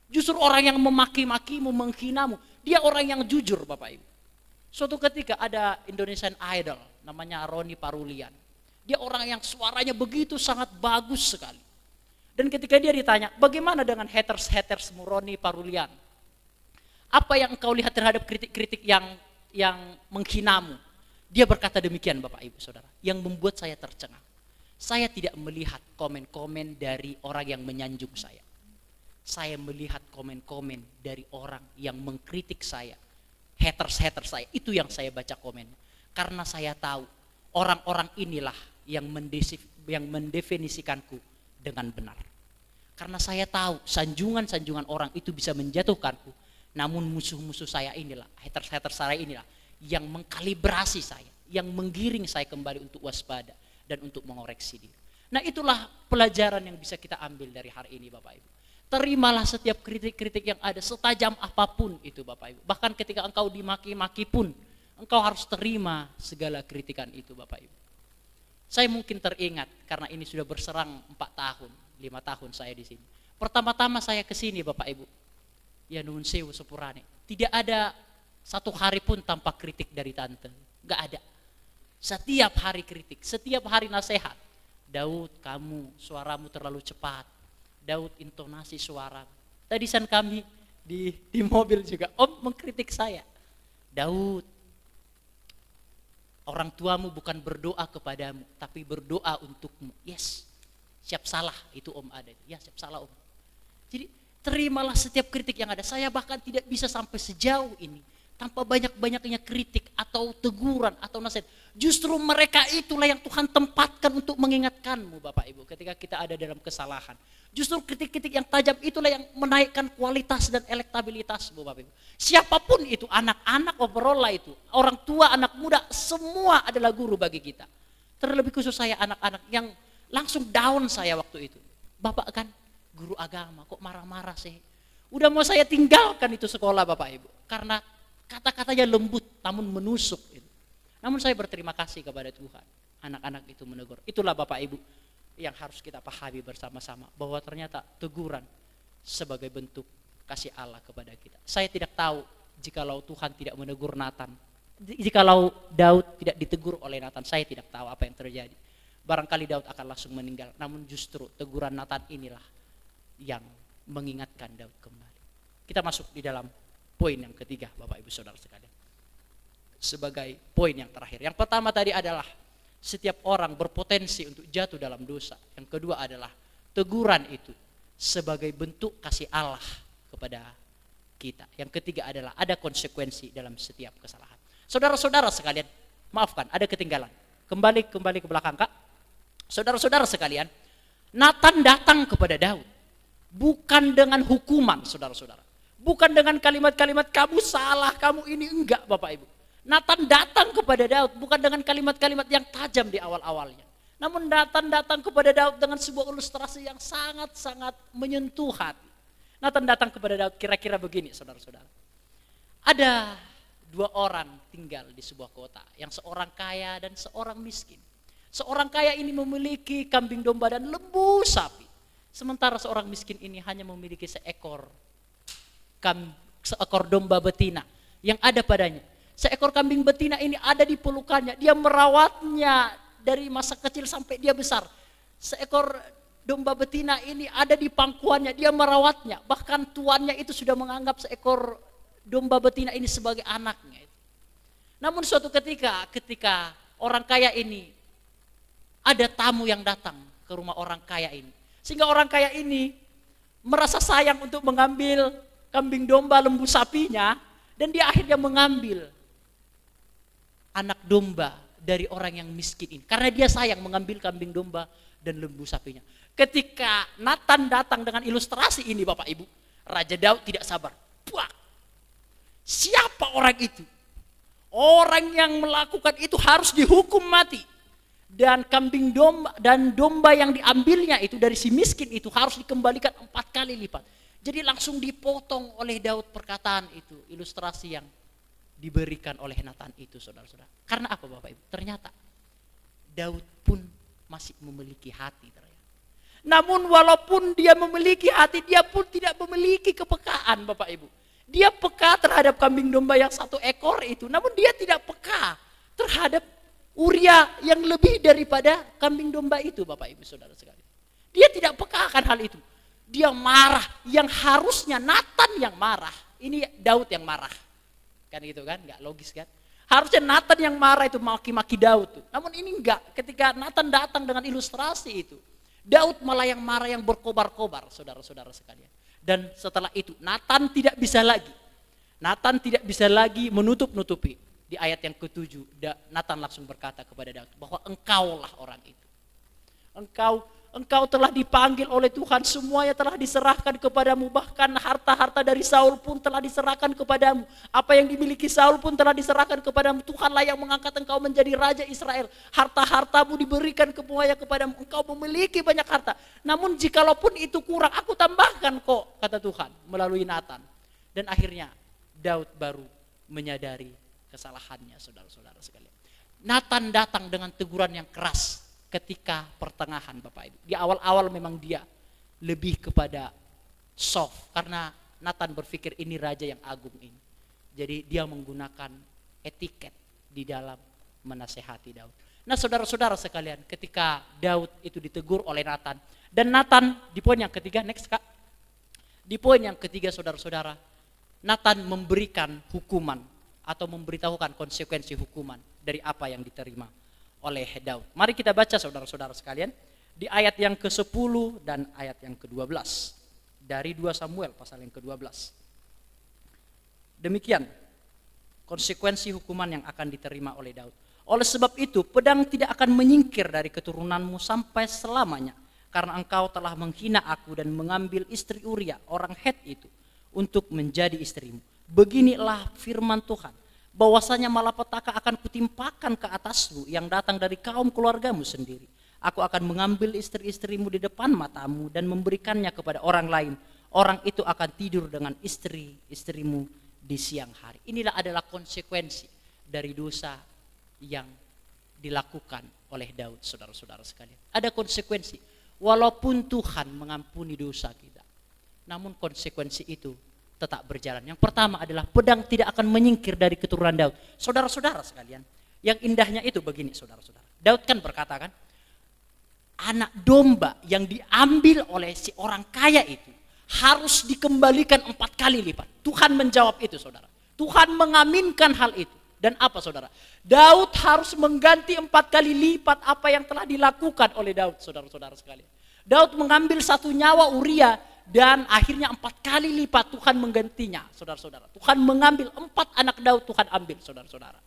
Justru orang yang memaki-makimu, menghinamu. Dia orang yang jujur Bapak Ibu. Suatu ketika ada Indonesian Idol, namanya Roni Parulian. Dia orang yang suaranya begitu sangat bagus sekali. Dan ketika dia ditanya, bagaimana dengan haters-hatersmu Roni Parulian? Apa yang engkau lihat terhadap kritik-kritik yang menghinamu? Dia berkata demikian Bapak Ibu Saudara, yang membuat saya tercengang. Saya tidak melihat komen-komen dari orang yang menyanjung saya. Saya melihat komen-komen dari orang yang mengkritik saya. Haters saya, itu yang saya baca komen. Karena saya tahu orang-orang inilah yang mendefinisikanku dengan benar. Karena saya tahu sanjungan-sanjungan orang itu bisa menjatuhkanku. Namun musuh-musuh saya inilah, haters saya inilah yang mengkalibrasi saya, yang menggiring saya kembali untuk waspada dan untuk mengoreksi diri. Nah itulah pelajaran yang bisa kita ambil dari hari ini Bapak Ibu. Terimalah setiap kritik-kritik yang ada, setajam apapun itu Bapak Ibu. Bahkan ketika engkau dimaki-maki pun, engkau harus terima segala kritikan itu Bapak Ibu. Saya mungkin teringat, karena ini sudah berserang 4 tahun, 5 tahun saya di sini. Pertama-tama saya ke sini Bapak Ibu, ya nuhun sewu sepurane. Tidak ada 1 hari pun tanpa kritik dari tante, gak ada. Setiap hari kritik, setiap hari nasihat. Daud, kamu suaramu terlalu cepat. Daud, intonasi suara. Tadi kami di mobil juga, Om mengkritik saya. Daud, orang tuamu bukan berdoa kepadamu, tapi berdoa untukmu. Yes, siap salah itu Om ada. Ya siap salah Om. Jadi terimalah setiap kritik yang ada. Saya bahkan tidak bisa sampai sejauh ini tanpa banyak-banyaknya kritik atau teguran atau nasihat. Justru mereka itulah yang Tuhan tempatkan untuk mengingatkanmu Bapak Ibu ketika kita ada dalam kesalahan. Justru kritik-kritik yang tajam itulah yang menaikkan kualitas dan elektabilitasmu Bapak Ibu. Siapapun itu, anak-anak overall lah itu, orang tua, anak muda, semua adalah guru bagi kita. Terlebih khusus saya anak-anak yang langsung down saya waktu itu. Bapak kan guru agama, kok marah-marah sih. Udah mau saya tinggalkan itu sekolah Bapak Ibu. Karena kata-katanya lembut namun menusuk. Namun saya berterima kasih kepada Tuhan. Anak-anak itu menegur. Itulah Bapak Ibu yang harus kita pahami bersama-sama. Bahwa ternyata teguran sebagai bentuk kasih Allah kepada kita. Saya tidak tahu jikalau Tuhan tidak menegur Nathan. Jikalau Daud tidak ditegur oleh Nathan, saya tidak tahu apa yang terjadi. Barangkali Daud akan langsung meninggal. Namun justru teguran Nathan inilah yang mengingatkan Daud kembali. Kita masuk di dalam poin yang ketiga Bapak Ibu Saudara sekalian. Sebagai poin yang terakhir. Yang pertama tadi adalah setiap orang berpotensi untuk jatuh dalam dosa. Yang kedua adalah teguran itu sebagai bentuk kasih Allah kepada kita. Yang ketiga adalah ada konsekuensi dalam setiap kesalahan. Saudara-saudara sekalian, maafkan ada ketinggalan. Kembali ke belakang Kak. Saudara-saudara sekalian, Nathan datang kepada Daud bukan dengan hukuman saudara-saudara. Bukan dengan kalimat-kalimat kamu salah, kamu ini, enggak Bapak Ibu. Nathan datang kepada Daud bukan dengan kalimat-kalimat yang tajam di awal-awalnya. Namun Nathan datang kepada Daud dengan sebuah ilustrasi yang sangat-sangat menyentuh hati. Nathan datang kepada Daud kira-kira begini saudara-saudara. Ada 2 orang tinggal di sebuah kota, yang seorang kaya dan seorang miskin. Seorang kaya ini memiliki kambing domba dan lembu sapi. Sementara seorang miskin ini hanya memiliki seekor domba betina yang ada padanya. Seekor kambing betina ini ada di pelukannya. Dia merawatnya dari masa kecil sampai dia besar. Seekor domba betina ini ada di pangkuannya, dia merawatnya. Bahkan tuannya itu sudah menganggap seekor domba betina ini sebagai anaknya. Namun suatu ketika orang kaya ini, ada tamu yang datang ke rumah orang kaya ini. Sehingga orang kaya ini merasa sayang untuk mengambil kambing domba, lembu sapinya. Dan dia akhirnya mengambil anak domba dari orang yang miskin ini. Karena dia sayang mengambil kambing domba dan lembu sapinya. Ketika Nathan datang dengan ilustrasi ini Bapak Ibu, Raja Daud tidak sabar. Puak! Siapa orang itu? Orang yang melakukan itu harus dihukum mati. Dan kambing domba dan domba yang diambilnya itu dari si miskin itu harus dikembalikan 4 kali lipat. Jadi langsung dipotong oleh Daud perkataan itu, ilustrasi yang diberikan oleh Nathan itu, saudara-saudara. Karena apa Bapak Ibu? Ternyata Daud pun masih memiliki hati, ternyata. Namun walaupun dia memiliki hati, dia pun tidak memiliki kepekaan Bapak Ibu. Dia peka terhadap kambing domba yang 1 ekor itu, namun dia tidak peka terhadap Uria yang lebih daripada kambing domba itu Bapak Ibu Saudara sekalian. Dia tidak peka akan hal itu. Dia marah, yang harusnya Nathan yang marah, ini Daud yang marah. Kan gitu kan, nggak logis kan. Harusnya Nathan yang marah itu maki-maki Daud tuh. Namun ini enggak, ketika Nathan datang dengan ilustrasi itu, Daud malah yang marah, yang berkobar-kobar saudara-saudara sekalian. Dan setelah itu Nathan tidak bisa lagi menutup-nutupi. Di ayat yang ke-7 Nathan langsung berkata kepada Daud bahwa engkaulah orang itu. Engkau telah dipanggil oleh Tuhan, semuanya telah diserahkan kepadamu, bahkan harta-harta dari Saul pun telah diserahkan kepadamu. Apa yang dimiliki Saul pun telah diserahkan kepadamu. Tuhanlah yang mengangkat engkau menjadi raja Israel. Harta-hartamu diberikan kepadamu. Engkau memiliki banyak harta. Namun jikalaupun itu kurang, aku tambahkan kok, kata Tuhan melalui Nathan. Dan akhirnya Daud baru menyadari kesalahannya, saudara-saudara sekalian. Nathan datang dengan teguran yang keras ketika pertengahan Bapak Ibu. Di awal-awal memang dia lebih kepada soft, karena Nathan berpikir ini raja yang agung ini. Jadi dia menggunakan etiket di dalam menasehati Daud. Nah saudara-saudara sekalian, ketika Daud itu ditegur oleh Nathan, dan Nathan di poin yang ketiga, next Kak. Di poin yang ketiga saudara-saudara, Nathan memberikan hukuman atau memberitahukan konsekuensi hukuman dari apa yang diterima oleh Daud. Mari kita baca saudara-saudara sekalian di ayat yang ke-10 dan ayat yang ke-12 dari 2 Samuel pasal yang ke-12. Demikian konsekuensi hukuman yang akan diterima oleh Daud. Oleh sebab itu pedang tidak akan menyingkir dari keturunanmu sampai selamanya, karena engkau telah menghina aku dan mengambil istri Uria orang Het itu untuk menjadi istrimu. Beginilah firman Tuhan, bahwasanya malapetaka akan kutimpakan ke atasmu yang datang dari kaum keluargamu sendiri. Aku akan mengambil istri-istrimu di depan matamu dan memberikannya kepada orang lain. Orang itu akan tidur dengan istri-istrimu di siang hari. Inilah adalah konsekuensi dari dosa yang dilakukan oleh Daud, saudara-saudara sekalian. Ada konsekuensi, walaupun Tuhan mengampuni dosa kita, namun konsekuensi itu tetap berjalan. Yang pertama adalah pedang tidak akan menyingkir dari keturunan Daud. Saudara-saudara sekalian, yang indahnya itu begini saudara-saudara. Daud kan berkata kan, anak domba yang diambil oleh si orang kaya itu harus dikembalikan 4 kali lipat. Tuhan menjawab itu saudara. Tuhan mengaminkan hal itu. Dan apa saudara? Daud harus mengganti 4 kali lipat apa yang telah dilakukan oleh Daud, saudara-saudara sekalian. Daud mengambil 1 nyawa Uria, dan akhirnya 4 kali lipat Tuhan menggantinya, saudara-saudara. Tuhan mengambil 4 anak Daud, Tuhan ambil, saudara-saudara.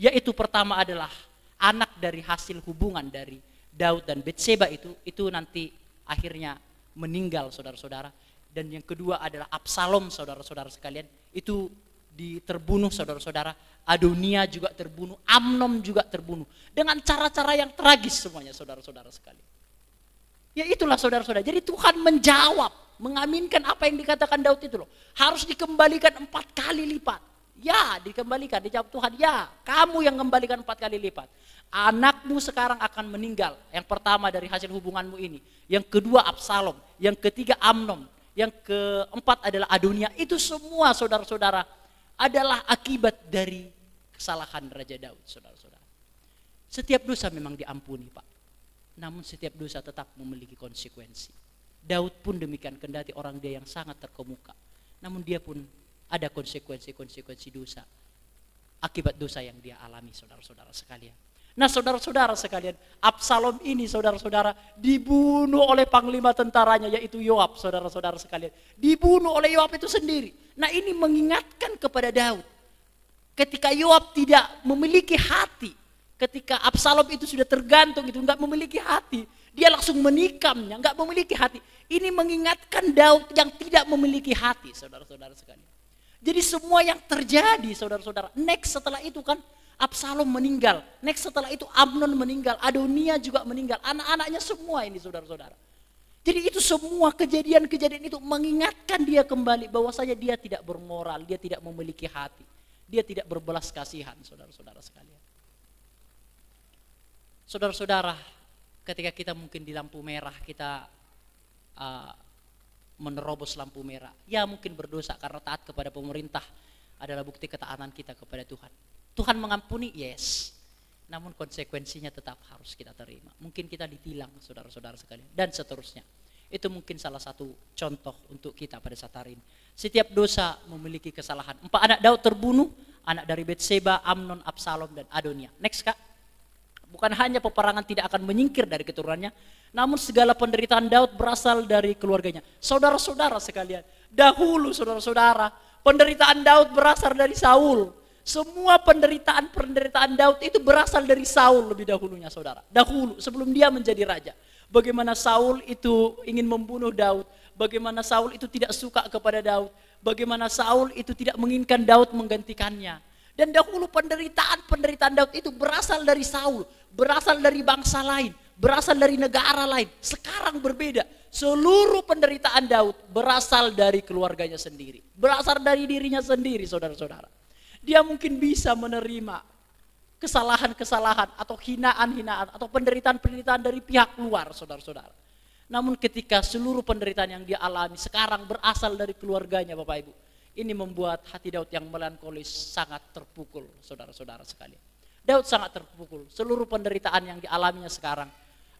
Yaitu pertama adalah anak dari hasil hubungan dari Daud dan Betseba itu nanti akhirnya meninggal, saudara-saudara. Dan yang kedua adalah Absalom, saudara-saudara sekalian. Itu terbunuh, saudara-saudara. Adonia juga terbunuh, Amnon juga terbunuh. Dengan cara-cara yang tragis semuanya, saudara-saudara sekalian. Ya itulah saudara-saudara. Jadi Tuhan menjawab, mengaminkan apa yang dikatakan Daud itu loh. Harus dikembalikan 4 kali lipat. Ya dikembalikan, dijawab Tuhan. Ya kamu yang kembalikan 4 kali lipat. Anakmu sekarang akan meninggal. Yang pertama dari hasil hubunganmu ini. Yang kedua Absalom. Yang ketiga Amnon. Yang keempat adalah Adonia. Itu semua saudara-saudara adalah akibat dari kesalahan Raja Daud, saudara-saudara. Setiap dosa memang diampuni Pak. namun setiap dosa tetap memiliki konsekuensi. Daud pun demikian, kendati orang dia yang sangat terkemuka, namun dia pun ada konsekuensi dosa akibat dosa yang dia alami, saudara-saudara sekalian. Nah, saudara-saudara sekalian, Absalom ini saudara-saudara dibunuh oleh panglima tentaranya, yaitu Yoab, saudara-saudara sekalian. Dibunuh oleh Yoab itu sendiri. Nah, ini mengingatkan kepada Daud. Ketika Yoab tidak memiliki hati, ketika Absalom itu sudah tergantung, itu enggak memiliki hati, dia langsung menikamnya, enggak memiliki hati. Ini mengingatkan Daud yang tidak memiliki hati, saudara-saudara sekalian. Jadi semua yang terjadi, saudara-saudara, next setelah itu kan Absalom meninggal, next setelah itu Amnon meninggal, Adonia juga meninggal, anak-anaknya semua ini, saudara-saudara. Jadi itu semua kejadian-kejadian itu mengingatkan dia kembali bahwasanya dia tidak bermoral, dia tidak memiliki hati, dia tidak berbelas kasihan, saudara-saudara sekalian. Saudara-saudara, ketika kita mungkin di lampu merah, kita menerobos lampu merah, ya mungkin berdosa karena taat kepada pemerintah adalah bukti ketaatan kita kepada Tuhan. Tuhan mengampuni, yes, namun konsekuensinya tetap harus kita terima. Mungkin kita ditilang, saudara-saudara sekalian, dan seterusnya. Itu mungkin salah satu contoh untuk kita pada saat hari ini. Setiap dosa memiliki kesalahan. 4 anak Daud terbunuh, anak dari Betseba, Amnon, Absalom, dan Adonia. Next, Kak. Bukan hanya peperangan tidak akan menyingkir dari keturunannya, namun segala penderitaan Daud berasal dari keluarganya. Saudara-saudara sekalian, dahulu saudara-saudara, penderitaan Daud berasal dari Saul. Semua penderitaan Daud itu berasal dari Saul lebih dahulunya, saudara. Dahulu, sebelum dia menjadi raja. Bagaimana Saul itu ingin membunuh Daud, bagaimana Saul itu tidak suka kepada Daud, bagaimana Saul itu tidak menginginkan Daud menggantikannya. Dan dahulu penderitaan Daud itu berasal dari Saul, berasal dari bangsa lain, berasal dari negara lain. Sekarang berbeda, seluruh penderitaan Daud berasal dari keluarganya sendiri, berasal dari dirinya sendiri, saudara-saudara. Dia mungkin bisa menerima kesalahan-kesalahan atau hinaan-hinaan atau penderitaan-penderitaan dari pihak luar, saudara-saudara. Namun ketika seluruh penderitaan yang dia alami sekarang berasal dari keluarganya, Bapak Ibu, ini membuat hati Daud yang melankolis sangat terpukul, saudara-saudara sekalian. Daud sangat terpukul. Seluruh penderitaan yang dialaminya sekarang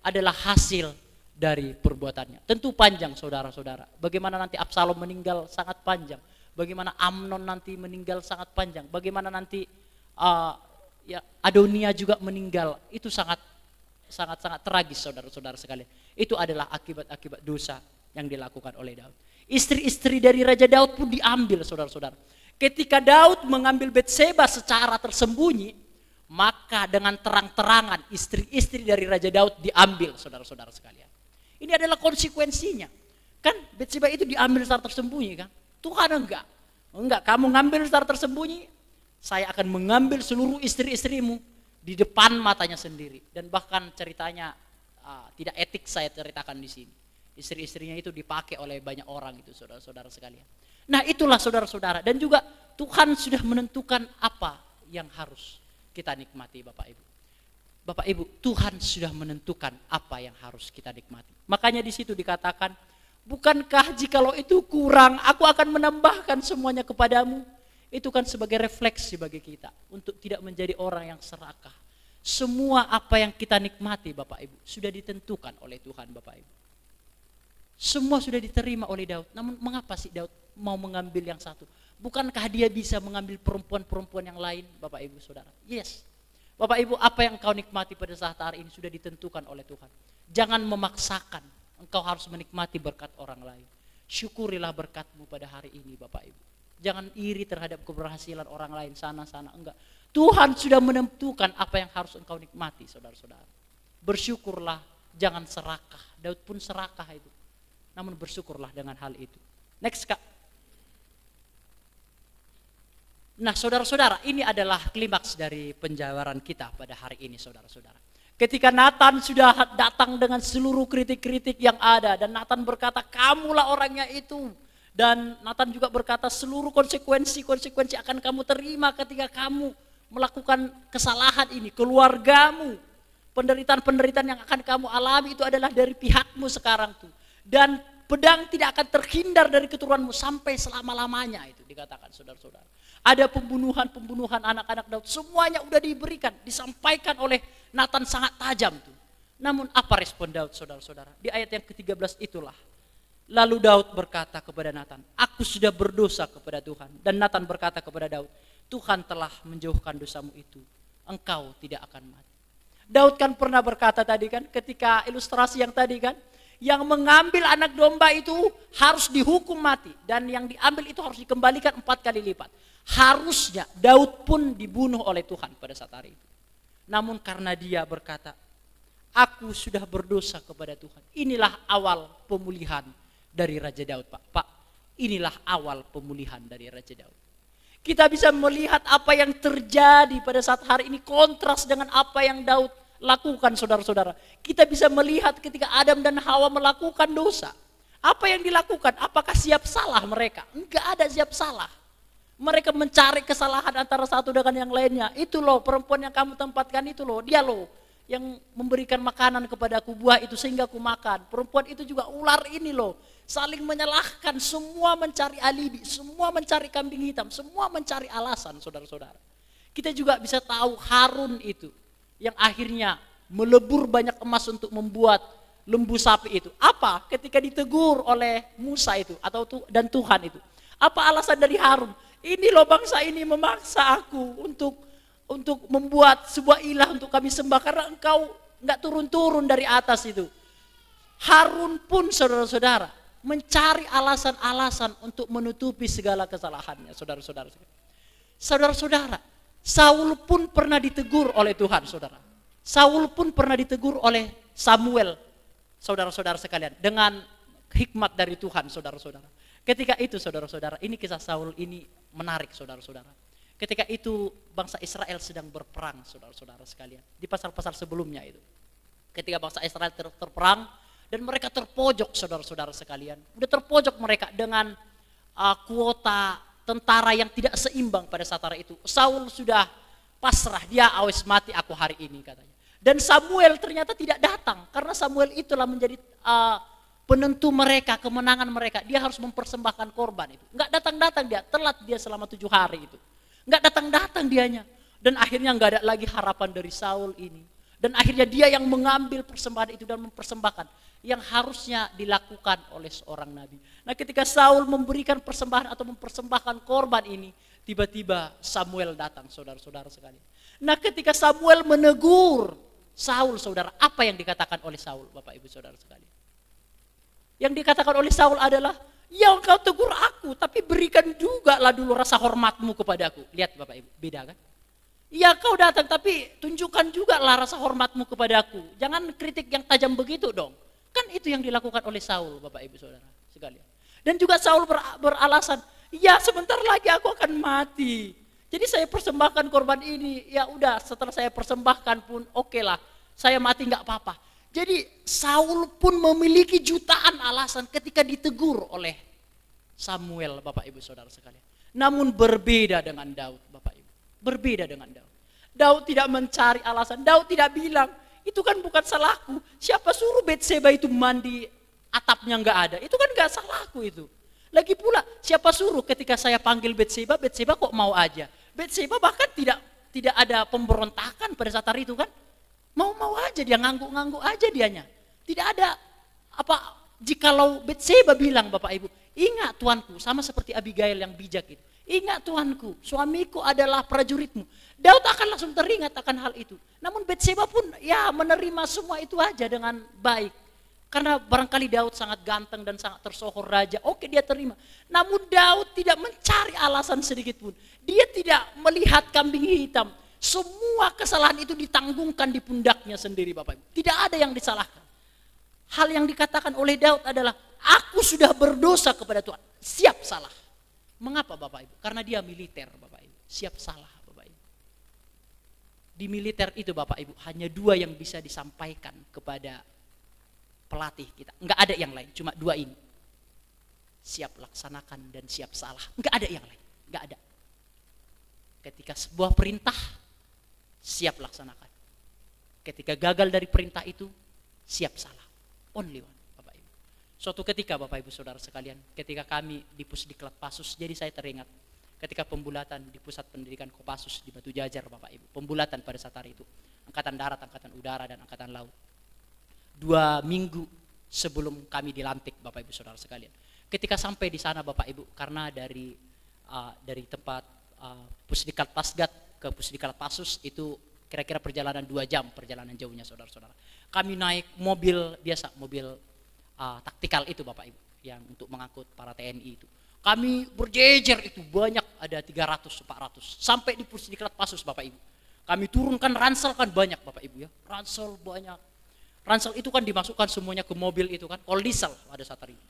adalah hasil dari perbuatannya. Tentu panjang, saudara-saudara. Bagaimana nanti Absalom meninggal sangat panjang. Bagaimana Amnon nanti meninggal sangat panjang. Bagaimana nanti Adonia juga meninggal. Itu sangat tragis, saudara-saudara sekalian. Itu adalah akibat-akibat dosa yang dilakukan oleh Daud. Istri-istri dari Raja Daud pun diambil, saudara-saudara. Ketika Daud mengambil Betseba secara tersembunyi, maka dengan terang-terangan istri-istri dari Raja Daud diambil, saudara-saudara sekalian. Ini adalah konsekuensinya. Kan Betseba itu diambil secara tersembunyi kan? Tuhan enggak, kamu ngambil secara tersembunyi, saya akan mengambil seluruh istri-istrimu di depan matanya sendiri. Dan bahkan ceritanya tidak etik saya ceritakan di sini. Istri-istrinya itu dipakai oleh banyak orang itu, saudara-saudara sekalian. Nah, itulah saudara-saudara. Dan juga Tuhan sudah menentukan apa yang harus kita nikmati, Bapak Ibu. Bapak Ibu, Tuhan sudah menentukan apa yang harus kita nikmati. Makanya di situ dikatakan, bukankah jikalau itu kurang, aku akan menambahkan semuanya kepadamu. Itu kan sebagai refleksi bagi kita untuk tidak menjadi orang yang serakah. Semua apa yang kita nikmati, Bapak Ibu, sudah ditentukan oleh Tuhan, Bapak Ibu. Semua sudah diterima oleh Daud. Namun mengapa sih Daud mau mengambil yang satu? Bukankah dia bisa mengambil perempuan-perempuan yang lain, Bapak Ibu Saudara? Yes. Bapak Ibu, apa yang engkau nikmati pada saat hari ini sudah ditentukan oleh Tuhan. Jangan memaksakan engkau harus menikmati berkat orang lain. Syukurilah berkatmu pada hari ini, Bapak Ibu. Jangan iri terhadap keberhasilan orang lain sana-sana, enggak. Tuhan sudah menentukan apa yang harus engkau nikmati, saudara-saudara. Bersyukurlah, jangan serakah. Daud pun serakah itu. Namun bersyukurlah dengan hal itu. Next, Kak. Nah, saudara-saudara, ini adalah klimaks dari penjabaran kita pada hari ini, saudara-saudara. Ketika Nathan sudah datang dengan seluruh kritik-kritik yang ada, dan Nathan berkata, kamulah orangnya itu. Dan Nathan juga berkata, seluruh konsekuensi akan kamu terima ketika kamu melakukan kesalahan ini. Keluargamu, penderitaan-penderitaan yang akan kamu alami itu adalah dari pihakmu sekarang tuh. Dan pedang tidak akan terhindar dari keturunanmu sampai selama-lamanya, itu dikatakan, saudara-saudara. Ada pembunuhan anak-anak Daud, semuanya udah diberikan, disampaikan oleh Nathan sangat tajam tuh. Namun apa respon Daud, saudara-saudara? Di ayat yang ke-13 itulah. Lalu Daud berkata kepada Nathan, aku sudah berdosa kepada Tuhan. Dan Nathan berkata kepada Daud, Tuhan telah menjauhkan dosamu itu. Engkau tidak akan mati. Daud kan pernah berkata tadi kan, ketika ilustrasi yang tadi kan, yang mengambil anak domba itu harus dihukum mati. Dan yang diambil itu harus dikembalikan 4 kali lipat. Harusnya Daud pun dibunuh oleh Tuhan pada saat hari itu. Namun karena dia berkata, aku sudah berdosa kepada Tuhan. Inilah awal pemulihan dari Raja Daud, Pak. Pak, inilah awal pemulihan dari Raja Daud. Kita bisa melihat apa yang terjadi pada saat hari ini kontras dengan apa yang Daud lakukan, saudara-saudara. Kita bisa melihat ketika Adam dan Hawa melakukan dosa. Apa yang dilakukan? Apakah siap salah mereka? Enggak ada siap salah. Mereka mencari kesalahan antara satu dengan yang lainnya. Itu loh perempuan yang kamu tempatkan itu loh. Dia loh yang memberikan makanan kepadaku, buah itu sehingga aku makan. Perempuan itu juga ular ini loh. Saling menyalahkan, semua mencari alibi, semua mencari kambing hitam, semua mencari alasan, saudara-saudara. Kita juga bisa tahu Harun itu yang akhirnya melebur banyak emas untuk membuat lembu sapi itu. Apa? Ketika ditegur oleh Musa itu dan Tuhan itu. Apa alasan dari Harun? Ini loh bangsa ini memaksa aku untuk membuat sebuah ilah untuk kami sembah karena engkau nggak turun-turun dari atas itu. Harun pun saudara-saudara mencari alasan-alasan untuk menutupi segala kesalahannya, saudara-saudara. Saudara-saudara, Saul pun pernah ditegur oleh Tuhan, saudara. Saul pun pernah ditegur oleh Samuel, saudara-saudara sekalian, dengan hikmat dari Tuhan, saudara-saudara. Ketika itu saudara-saudara, ini kisah Saul ini menarik saudara-saudara. Ketika itu bangsa Israel sedang berperang saudara-saudara sekalian. Di pasal-pasal sebelumnya itu. Ketika bangsa Israel terperang dan mereka terpojok saudara-saudara sekalian. Udah terpojok mereka dengan kuota tentara yang tidak seimbang pada saat hari itu. Saul sudah pasrah, dia awes mati aku hari ini katanya. Dan Samuel ternyata tidak datang karena Samuel itulah menjadi penentu mereka, kemenangan mereka. Dia harus mempersembahkan korban itu. Enggak datang-datang dia, telat dia selama 7 hari itu. Enggak datang-datang dianya. Dan akhirnya enggak ada lagi harapan dari Saul ini. Dan akhirnya dia yang mengambil persembahan itu dan mempersembahkan. Yang harusnya dilakukan oleh seorang nabi. Nah ketika Saul memberikan persembahan atau mempersembahkan korban ini. Tiba-tiba Samuel datang saudara-saudara sekalian. Nah ketika Samuel menegur Saul saudara. Apa yang dikatakan oleh Saul Bapak Ibu saudara sekalian? Yang dikatakan oleh Saul adalah, ya engkau tegur aku, tapi berikan juga lah dulu rasa hormatmu kepadaku. Lihat Bapak Ibu, beda kan? Ya kau datang, tapi tunjukkan juga lah rasa hormatmu kepadaku. Jangan kritik yang tajam begitu dong. Kan itu yang dilakukan oleh Saul Bapak Ibu Saudara sekalian. Dan juga Saul beralasan, ya sebentar lagi aku akan mati. Jadi saya persembahkan korban ini, ya udah setelah saya persembahkan pun oke lah, saya mati nggak apa-apa. Jadi Saul pun memiliki jutaan alasan ketika ditegur oleh Samuel Bapak Ibu Saudara sekalian. Namun berbeda dengan Daud Bapak Ibu. Berbeda dengan Daud. Daud tidak mencari alasan. Daud tidak bilang, itu kan bukan salahku. Siapa suruh Betseba itu mandi atapnya nggak ada. Itu kan nggak salahku itu. Lagi pula siapa suruh ketika saya panggil Betseba, Betseba kok mau aja. Betseba bahkan tidak ada pemberontakan pada saat hari itu kan. Mau-mau aja dia, ngangguk-ngangguk aja dianya. Tidak ada apa, jikalau Betseba bilang Bapak Ibu, ingat tuanku, sama seperti Abigail yang bijak itu. Ingat tuanku, suamiku adalah prajuritmu. Daud akan langsung teringat akan hal itu. Namun Betseba pun ya menerima semua itu aja dengan baik. Karena barangkali Daud sangat ganteng dan sangat tersohor raja. Oke dia terima. Namun Daud tidak mencari alasan sedikit pun. Dia tidak melihat kambing hitam. Semua kesalahan itu ditanggungkan di pundaknya sendiri Bapak Ibu. Tidak ada yang disalahkan. Hal yang dikatakan oleh Daud adalah, aku sudah berdosa kepada Tuhan. Siap salah. Mengapa Bapak Ibu? Karena dia militer Bapak Ibu. Siap salah Bapak Ibu. Di militer itu Bapak Ibu, hanya 2 yang bisa disampaikan kepada pelatih kita. Enggak ada yang lain, cuma 2 ini. Siap laksanakan dan siap salah. Enggak ada yang lain, enggak ada. Ketika sebuah perintah, siap laksanakan. Ketika gagal dari perintah itu, siap salah. Only one, Bapak Ibu. Suatu ketika Bapak Ibu Saudara sekalian, ketika kami di Pusdiklat Pasus, jadi saya teringat ketika pembulatan di Pusat Pendidikan Kopassus di Batu Jajar Bapak Ibu. Pembulatan pada saat hari itu. Angkatan Darat, Angkatan Udara, dan Angkatan Laut. 2 minggu sebelum kami dilantik, Bapak Ibu Saudara sekalian. Ketika sampai di sana Bapak Ibu, karena dari tempat Pusdiklat Pasgat ke Pusdiklat Pasus itu kira-kira perjalanan 2 jam, perjalanan jauhnya saudara-saudara. Kami naik mobil biasa, mobil taktikal itu Bapak Ibu, yang untuk mengangkut para TNI itu. Kami berjejer itu banyak, ada 300, 400, sampai di Pusdiklat Pasus Bapak Ibu. Kami turunkan ransel kan banyak Bapak Ibu ya, ransel banyak. Ransel itu kan dimasukkan semuanya ke mobil itu kan, all diesel pada saat itu.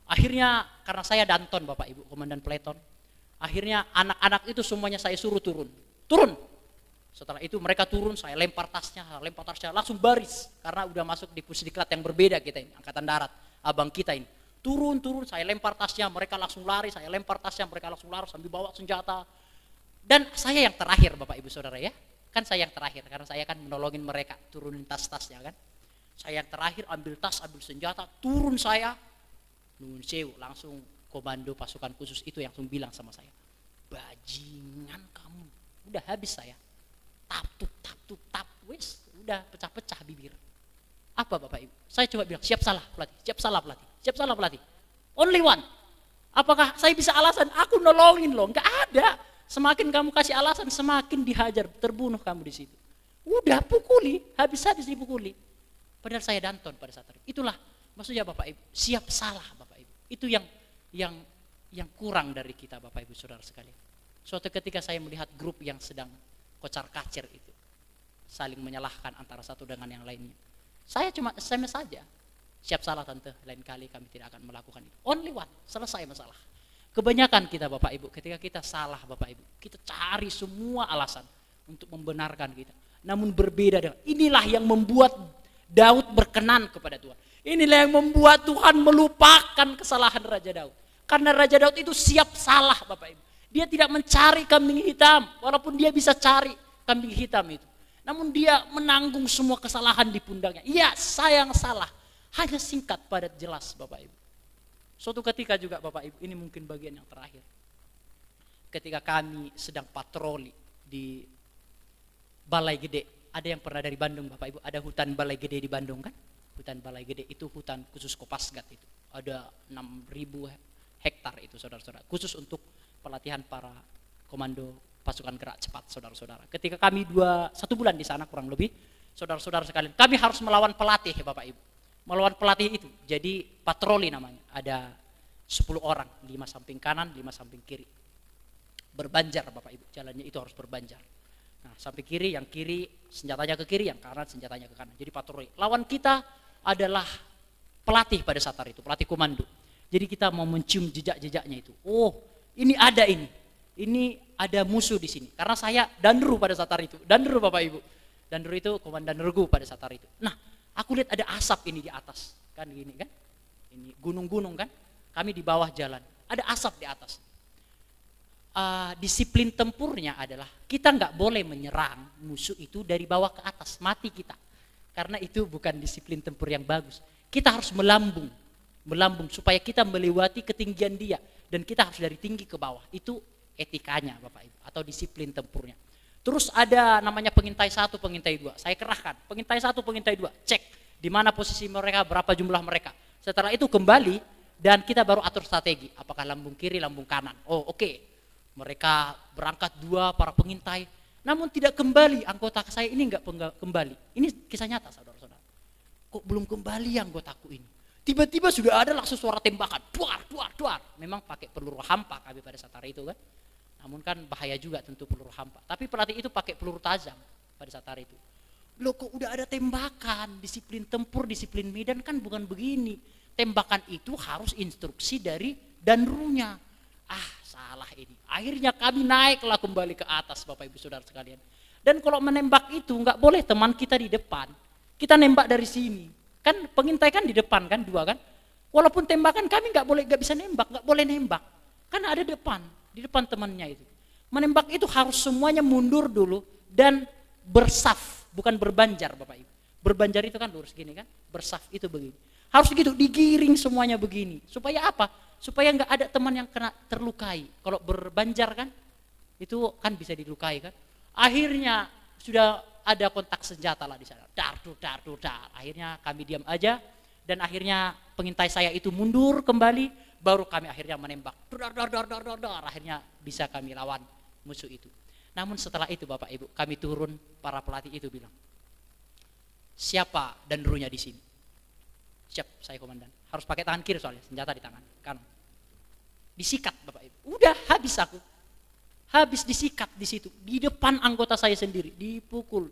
Akhirnya karena saya Danton Bapak Ibu, komandan peleton, akhirnya anak-anak itu semuanya saya suruh turun. Setelah itu mereka turun, saya lempar tasnya, langsung baris. Karena udah masuk di Pusdiklat yang berbeda kita ini, Angkatan Darat, abang kita ini. Turun, saya lempar tasnya, mereka langsung lari, saya lempar tasnya, mereka langsung lari sambil bawa senjata. Dan saya yang terakhir Bapak Ibu Saudara ya, kan saya yang terakhir, karena saya kan menolongin mereka, turunin tas-tasnya kan. Saya yang terakhir ambil tas, ambil senjata, turun saya, nuhun sewu, langsung komando pasukan khusus itu yang langsung bilang sama saya, bajingan kamu, udah habis saya, tap, wes, udah pecah-pecah bibir. Apa Bapak Ibu? Saya coba bilang, siap salah pelatih, only one. Apakah saya bisa alasan, aku nolongin loh, enggak ada. Semakin kamu kasih alasan, semakin dihajar, terbunuh kamu di situ. Udah pukuli, habis-habis dipukuli. Padahal saya Danton pada saat itu. Itulah maksudnya Bapak Ibu, siap salah Bapak Ibu. Itu yang kurang dari kita Bapak Ibu Saudara sekalian. Suatu ketika saya melihat grup yang sedang kocar-kacir itu, saling menyalahkan antara satu dengan yang lainnya. Saya cuma SMS saja, siap salah tante, lain kali kami tidak akan melakukan itu. Only one, selesai masalah. Kebanyakan kita Bapak Ibu, ketika kita salah Bapak Ibu, kita cari semua alasan untuk membenarkan kita. Namun berbeda dengan, inilah yang membuat Daud berkenan kepada Tuhan. Inilah yang membuat Tuhan melupakan kesalahan Raja Daud. Karena Raja Daud itu siap salah Bapak Ibu. Dia tidak mencari kambing hitam, walaupun dia bisa cari kambing hitam itu. Namun dia menanggung semua kesalahan di pundaknya. Iya, saya yang salah. Hanya singkat padat jelas Bapak Ibu. Suatu ketika juga Bapak Ibu, ini mungkin bagian yang terakhir. Ketika kami sedang patroli di Balai Gede. Ada yang pernah dari Bandung Bapak Ibu, ada hutan Balai Gede di Bandung kan? Hutan Balai Gede itu hutan khusus Kopasgat itu. Ada 6.000 hektar itu saudara-saudara. Khusus untuk pelatihan para komando pasukan gerak cepat saudara-saudara. Ketika kami 1 bulan di sana kurang lebih, saudara-saudara sekalian, kami harus melawan pelatih Bapak Ibu. Melawan pelatih itu, jadi patroli namanya. Ada 10 orang, 5 samping kanan, 5 samping kiri. Berbanjar Bapak Ibu, jalannya itu harus berbanjar. Nah, sampai kiri, yang kiri senjatanya ke kiri, yang kanan senjatanya ke kanan. Jadi patroli. Lawan kita adalah pelatih pada saat itu, pelatih komando. Jadi kita mau mencium jejak-jejaknya itu. Oh, ini ada ini. Ini ada musuh di sini. Karena saya Danru pada saat itu. Danru Bapak Ibu. Danru itu komandan regu pada saat itu. Nah, aku lihat ada asap ini di atas. Kan gini kan. Ini gunung-gunung kan. Kami di bawah jalan. Ada asap di atas. Disiplin tempurnya adalah kita nggak boleh menyerang musuh itu dari bawah ke atas, mati kita. Karena itu bukan disiplin tempur yang bagus. Kita harus melambung supaya kita melewati ketinggian dia dan kita harus dari tinggi ke bawah. Itu etikanya Bapak Ibu atau disiplin tempurnya. Terus ada namanya pengintai 1, pengintai 2. Saya kerahkan pengintai 1, pengintai 2. Cek di mana posisi mereka, berapa jumlah mereka. Setelah itu kembali dan kita baru atur strategi. Apakah lambung kiri, lambung kanan. Oh, oke. Mereka berangkat 2 para pengintai, namun tidak kembali. Anggota saya ini enggak kembali. Ini kisah nyata saudara-saudara. Kok belum kembali anggotaku ini? Tiba-tiba sudah ada langsung suara tembakan, duar. Memang pakai peluru hampa kami pada saat itu kan. Namun kan bahaya juga tentu peluru hampa. Tapi pelatih itu pakai peluru tajam pada saat itu. Loh kok udah ada tembakan, disiplin tempur, disiplin medan kan bukan begini. Tembakan itu harus instruksi dari danrunya. Salah ini. Akhirnya kami naiklah kembali ke atas Bapak Ibu Saudara sekalian. Dan kalau menembak itu nggak boleh teman kita di depan. Kita nembak dari sini. Kan pengintai kan di depan kan 2 kan. Walaupun tembakan kami nggak bisa nembak, nggak boleh nembak. Kan ada di depan temannya itu. Menembak itu harus semuanya mundur dulu dan bersaf, bukan berbanjar Bapak Ibu. Berbanjar itu kan lurus gini kan, bersaf itu begini. Harus gitu, digiring semuanya begini. Supaya apa? Supaya nggak ada teman yang kena terlukai. Kalau berbanjar kan, itu kan bisa dilukai kan. Akhirnya sudah ada kontak senjata lah di sana. Dar. Akhirnya kami diam aja dan akhirnya pengintai saya itu mundur kembali, baru kami akhirnya menembak. Dar. Akhirnya bisa kami lawan musuh itu. Namun setelah itu Bapak Ibu, kami turun, para pelatih itu bilang, siapa dan runya di sini? Siap, saya komandan. Harus pakai tangan kiri soalnya, senjata di tangan kanan. Disikat Bapak Ibu. Udah habis aku. Habis disikat di situ, di depan anggota saya sendiri, dipukul.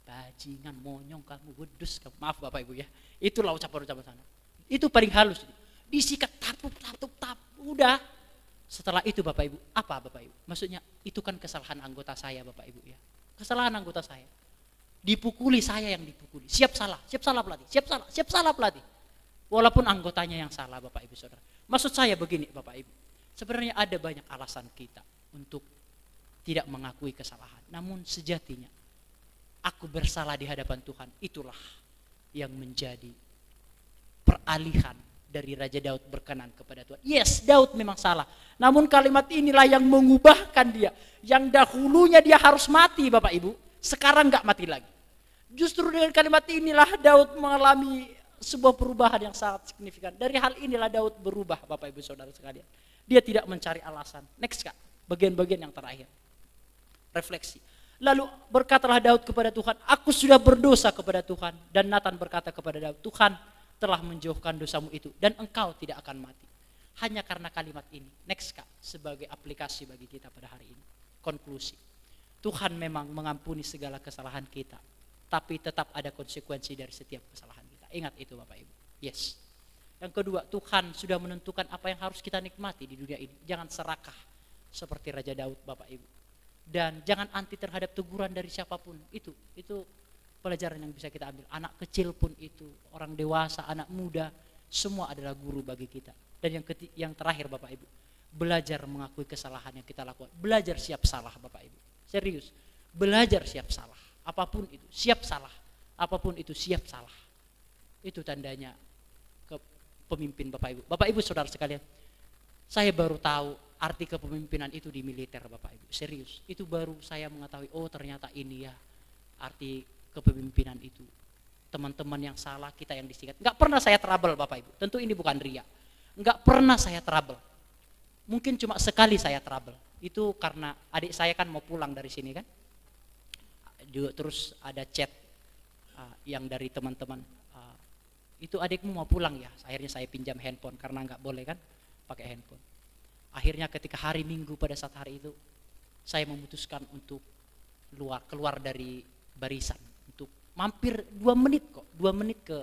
Bajingan, monyong kamu, wedus kamu. Maaf Bapak Ibu ya. Itulah ucapan-ucapan sana. Itu paling halus. Disikat, tap. Udah. Setelah itu Bapak Ibu, apa Bapak Ibu? Maksudnya itu kan kesalahan anggota saya Bapak Ibu ya. Kesalahan anggota saya. Dipukuli, saya yang dipukuli. Siap salah pelatih. Siap salah pelatih. Walaupun anggotanya yang salah Bapak Ibu Saudara. Maksud saya begini Bapak Ibu. Sebenarnya ada banyak alasan kita untuk tidak mengakui kesalahan. Namun sejatinya aku bersalah di hadapan Tuhan. Itulah yang menjadi peralihan dari Raja Daud berkenan kepada Tuhan. Yes, Daud memang salah. Namun kalimat inilah yang mengubahkan dia. Yang dahulunya dia harus mati Bapak Ibu. Sekarang gak mati lagi. Justru dengan kalimat inilah Daud mengalami sebuah perubahan yang sangat signifikan. Dari hal inilah Daud berubah Bapak Ibu Saudara sekalian. Dia tidak mencari alasan. Next Kak, bagian-bagian yang terakhir. Refleksi. Lalu berkatalah Daud kepada Tuhan, aku sudah berdosa kepada Tuhan. Dan Nathan berkata kepada Daud, Tuhan telah menjauhkan dosamu itu dan engkau tidak akan mati. Hanya karena kalimat ini. Next Kak, sebagai aplikasi bagi kita pada hari ini. Konklusi. Tuhan memang mengampuni segala kesalahan kita. Tapi tetap ada konsekuensi dari setiap kesalahan kita. Ingat itu Bapak Ibu. Yes. Yang kedua, Tuhan sudah menentukan apa yang harus kita nikmati di dunia ini. Jangan serakah seperti Raja Daud Bapak Ibu. Dan jangan anti terhadap teguran dari siapapun. Itu pelajaran yang bisa kita ambil. Anak kecil pun itu, orang dewasa, anak muda, semua adalah guru bagi kita. Dan yang terakhir Bapak Ibu, belajar mengakui kesalahan yang kita lakukan. Belajar siap salah Bapak Ibu. Serius, belajar siap salah. Apapun itu, siap salah. Apapun itu, siap salah. Itu tandanya pemimpin Bapak Ibu. Bapak Ibu Saudara sekalian, saya baru tahu arti kepemimpinan itu di militer Bapak Ibu. Serius, itu baru saya mengetahui, oh ternyata ini ya arti kepemimpinan itu. Teman-teman yang salah, kita yang disikat. Enggak pernah saya trouble Bapak Ibu. Tentu ini bukan ria. Enggak pernah saya trouble. Mungkin cuma sekali saya trouble. Itu karena adik saya kan mau pulang dari sini kan. Terus ada chat yang dari teman-teman. Itu adikmu mau pulang ya. Akhirnya saya pinjam handphone karena enggak boleh kan pakai handphone. Akhirnya ketika hari Minggu pada saat hari itu, saya memutuskan untuk keluar dari barisan. Untuk mampir 2 menit kok, 2 menit ke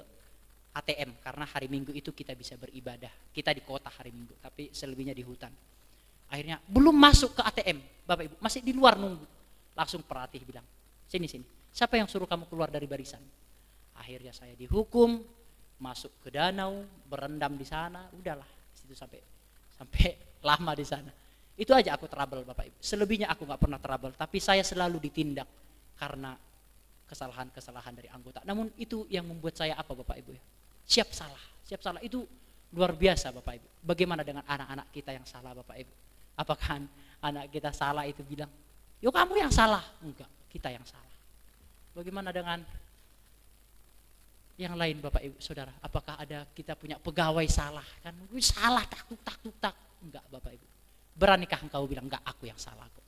ATM. Karena hari Minggu itu kita bisa beribadah. Kita di kota hari Minggu, tapi selebihnya di hutan. Akhirnya belum masuk ke ATM, Bapak Ibu, masih di luar nunggu. Langsung pelatih bilang, sini, siapa yang suruh kamu keluar dari barisan? Akhirnya saya dihukum, masuk ke danau, berendam di sana, udahlah. Situ sampai lama di sana. Itu aja aku trouble Bapak Ibu. Selebihnya aku gak pernah trouble, tapi saya selalu ditindak karena kesalahan-kesalahan dari anggota. Namun itu yang membuat saya apa Bapak Ibu ya? Siap salah itu luar biasa Bapak Ibu. Bagaimana dengan anak-anak kita yang salah Bapak Ibu? Apakah anak kita salah itu bilang, yo kamu yang salah? Enggak, kita yang salah. Bagaimana dengan yang lain Bapak Ibu Saudara? Apakah ada kita punya pegawai salah? Kan salah tak. Enggak Bapak Ibu. Beranikah engkau bilang enggak, aku yang salah kok.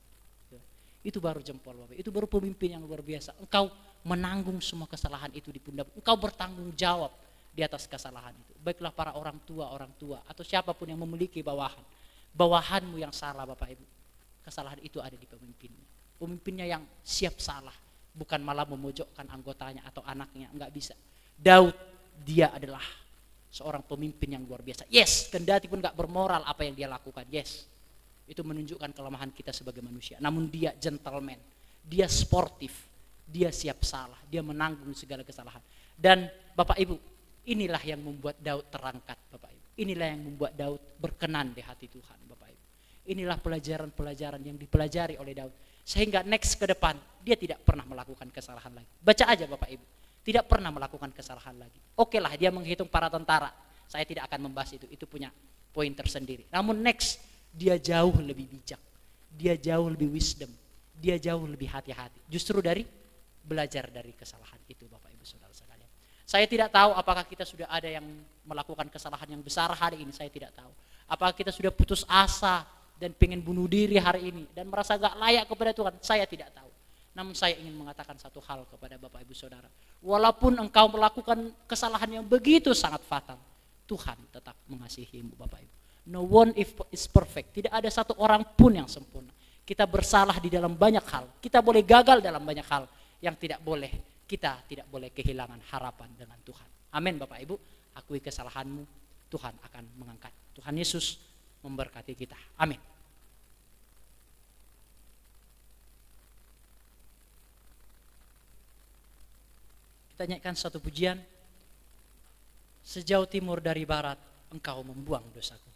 Itu baru jempol Bapak. Itu baru pemimpin yang luar biasa. Engkau menanggung semua kesalahan itu di pundak. Engkau bertanggung jawab di atas kesalahan itu. Baiklah para orang tua atau siapapun yang memiliki bawahanmu yang salah Bapak Ibu. Kesalahan itu ada di pemimpinnya. Pemimpinnya yang siap salah, bukan malah memojokkan anggotanya atau anaknya, enggak bisa. Daud, dia adalah seorang pemimpin yang luar biasa. Yes, kendati pun enggak bermoral apa yang dia lakukan. Yes, itu menunjukkan kelemahan kita sebagai manusia. Namun dia gentleman, dia sportif, dia siap salah, dia menanggung segala kesalahan. Dan Bapak Ibu, inilah yang membuat Daud terangkat Bapak Ibu. Inilah yang membuat Daud berkenan di hati Tuhan Bapak Ibu. Inilah pelajaran-pelajaran yang dipelajari oleh Daud. Sehingga next ke depan, dia tidak pernah melakukan kesalahan lagi. Baca aja Bapak Ibu. Tidak pernah melakukan kesalahan lagi. Oke lah, dia menghitung para tentara. Saya tidak akan membahas itu punya poin tersendiri. Namun next, dia jauh lebih bijak. Dia jauh lebih wisdom. Dia jauh lebih hati-hati. Justru dari belajar dari kesalahan itu Bapak Ibu Saudara sekalian. Saya tidak tahu apakah kita sudah ada yang melakukan kesalahan yang besar hari ini, saya tidak tahu. Apakah kita sudah putus asa dan pengen bunuh diri hari ini dan merasa gak layak kepada Tuhan, saya tidak tahu. Namun saya ingin mengatakan satu hal kepada Bapak Ibu Saudara. Walaupun engkau melakukan kesalahan yang begitu sangat fatal, Tuhan tetap mengasihimu Bapak Ibu. No one is perfect. Tidak ada satu orang pun yang sempurna. Kita bersalah di dalam banyak hal. Kita boleh gagal dalam banyak hal. Yang tidak boleh, kita tidak boleh kehilangan harapan dengan Tuhan. Amin Bapak Ibu. Akui kesalahanmu, Tuhan akan mengangkat. Tuhan Yesus memberkati kita. Amin. Kita nyanyikan satu pujian. Sejauh timur dari barat, engkau membuang dosaku.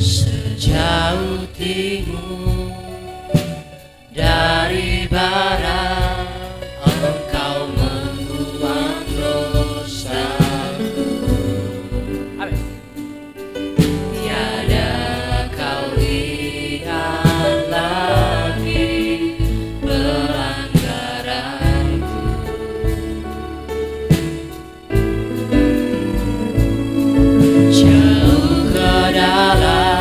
Sejauh timur dari barat, engkau membuang dosaku. Amin. Tiada kau lihat lagi pelanggaranku. Jauh ke dalam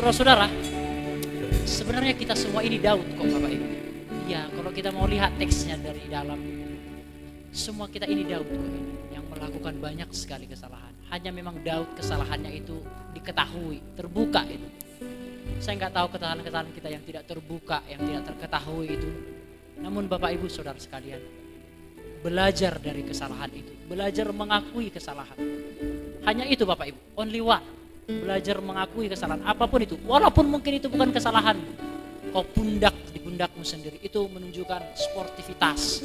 Saudara, sebenarnya kita semua ini Daud kok Bapak Ibu. Ya, kalau kita mau lihat teksnya dari dalam, semua kita ini Daud kok ini, yang melakukan banyak sekali kesalahan. Hanya memang Daud kesalahannya itu diketahui, terbuka itu. Saya nggak tahu kesalahan-kesalahan kita yang tidak terbuka, yang tidak terketahui itu. Namun Bapak Ibu Saudara sekalian, belajar dari kesalahan itu, belajar mengakui kesalahan. Hanya itu Bapak Ibu, only one. Belajar mengakui kesalahan apapun itu, walaupun mungkin itu bukan kesalahan. Kau pundak di pundakmu sendiri, itu menunjukkan sportivitas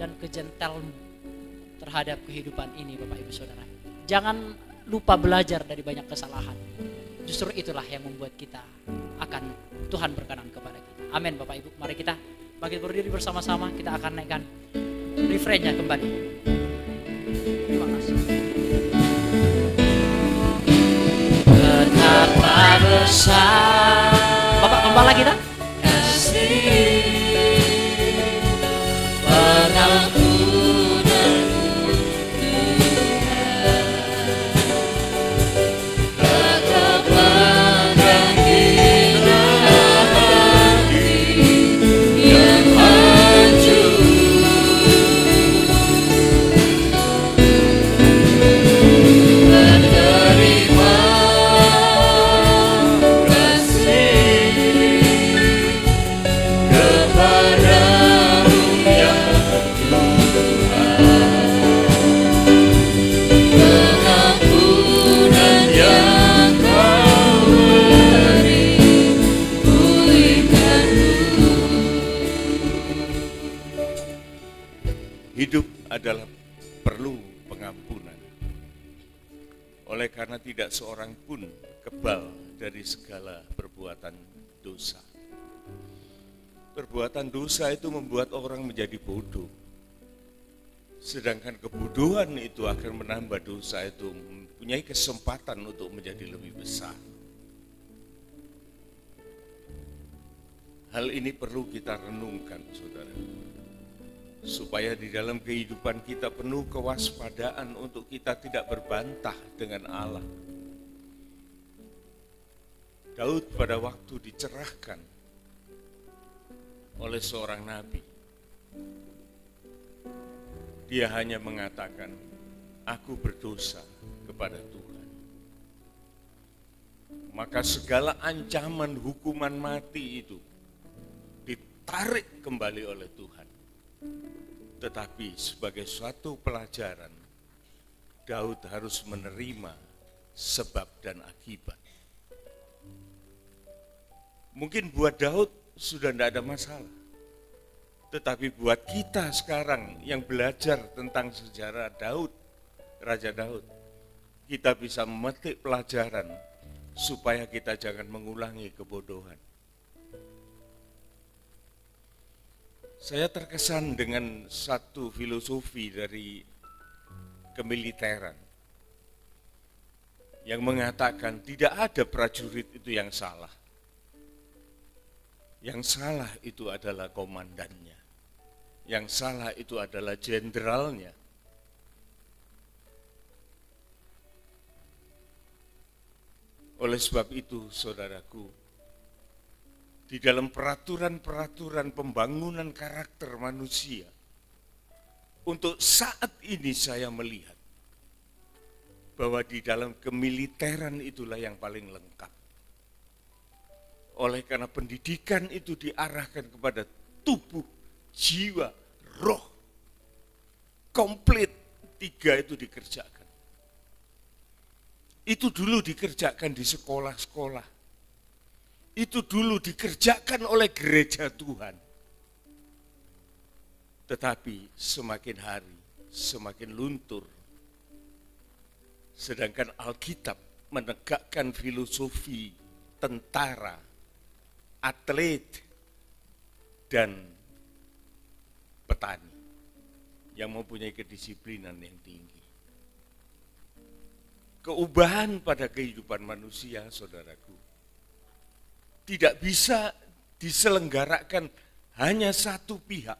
dan kejentelmu terhadap kehidupan ini Bapak Ibu Saudara. Jangan lupa belajar dari banyak kesalahan. Justru itulah yang membuat kita akan Tuhan berkenan kepada kita. Amin Bapak Ibu. Mari kita bangkit berdiri bersama-sama, kita akan naikkan refrainnya kembali. Terima kasih. Betapa besar. Bapak gembala kita. Hidup adalah perlu pengampunan. Oleh karena tidak seorang pun kebal dari segala perbuatan dosa. Perbuatan dosa itu membuat orang menjadi bodoh. Sedangkan kebodohan itu akan menambah dosa itu mempunyai kesempatan untuk menjadi lebih besar. Hal ini perlu kita renungkan, saudara. Supaya di dalam kehidupan kita penuh kewaspadaan untuk kita tidak berbantah dengan Allah. Daud pada waktu dicerahkan oleh seorang nabi, dia hanya mengatakan, aku berdosa kepada Tuhan. Maka segala ancaman hukuman mati itu ditarik kembali oleh Tuhan. Tetapi sebagai suatu pelajaran, Daud harus menerima sebab dan akibat. Mungkin buat Daud sudah tidak ada masalah. Tetapi buat kita sekarang yang belajar tentang sejarah Daud, Raja Daud, kita bisa memetik pelajaran supaya kita jangan mengulangi kebodohan. Saya terkesan dengan satu filosofi dari kemiliteran yang mengatakan tidak ada prajurit itu yang salah. Yang salah itu adalah komandannya. Yang salah itu adalah jenderalnya. Oleh sebab itu, saudaraku, di dalam peraturan-peraturan pembangunan karakter manusia, untuk saat ini saya melihat bahwa di dalam kemiliteran itulah yang paling lengkap. Oleh karena pendidikan itu diarahkan kepada tubuh, jiwa, roh, komplit, tiga itu dikerjakan. Itu dulu dikerjakan di sekolah-sekolah. Itu dulu dikerjakan oleh gereja Tuhan. Tetapi semakin hari, semakin luntur. Sedangkan Alkitab menegakkan filosofi tentara, atlet, dan petani yang mempunyai kedisiplinan yang tinggi. Keubahan pada kehidupan manusia, saudaraku, tidak bisa diselenggarakan hanya satu pihak,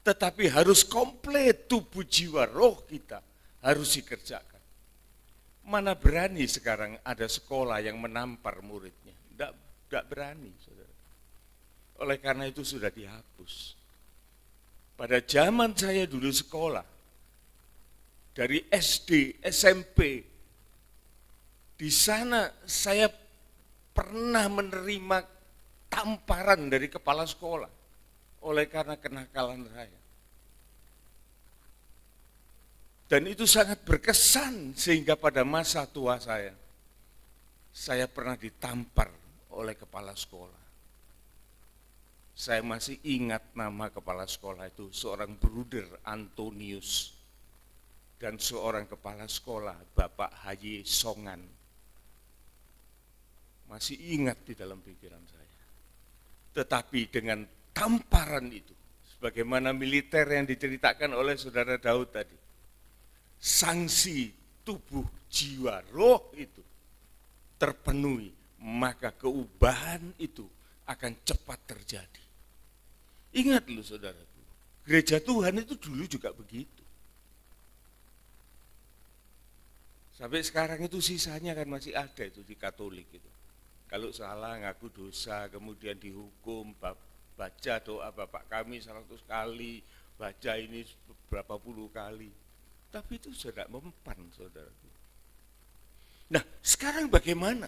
tetapi harus komplit tubuh jiwa roh kita harus dikerjakan. Mana berani sekarang ada sekolah yang menampar muridnya? Tidak berani, saudara. Oleh karena itu sudah dihapus. Pada zaman saya dulu sekolah, dari SD, SMP, di sana saya pernah menerima tamparan dari kepala sekolah oleh karena kenakalan saya. Dan itu sangat berkesan sehingga pada masa tua saya pernah ditampar oleh kepala sekolah. Saya masih ingat nama kepala sekolah itu, seorang Bruder Antonius dan seorang kepala sekolah Bapak Haji Songan. Masih ingat di dalam pikiran saya. Tetapi dengan tamparan itu, sebagaimana militer yang diceritakan oleh saudara Daud tadi, sanksi tubuh, jiwa, roh itu terpenuhi, maka keubahan itu akan cepat terjadi. Ingat loh saudaraku, gereja Tuhan itu dulu juga begitu. Sampai sekarang itu sisanya kan masih ada itu di Katolik itu. Kalau salah ngaku dosa, kemudian dihukum, baca doa Bapak kami 100 kali, baca ini berapa puluh kali. Tapi itu sudah mempan, saudaraku. Nah, sekarang bagaimana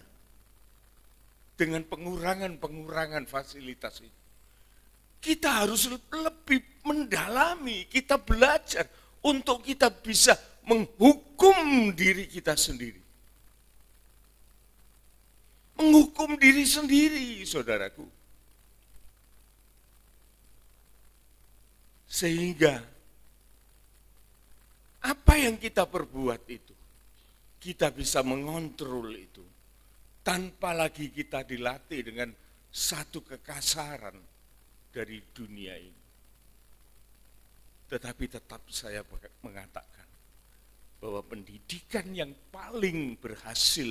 dengan pengurangan fasilitas itu? Kita harus lebih mendalami, kita belajar untuk kita bisa menghukum diri kita sendiri. Menghukum diri sendiri, saudaraku. Sehingga apa yang kita perbuat itu, kita bisa mengontrol itu tanpa lagi kita dilatih dengan satu kekasaran dari dunia ini. Tetapi tetap saya mengatakan bahwa pendidikan yang paling berhasil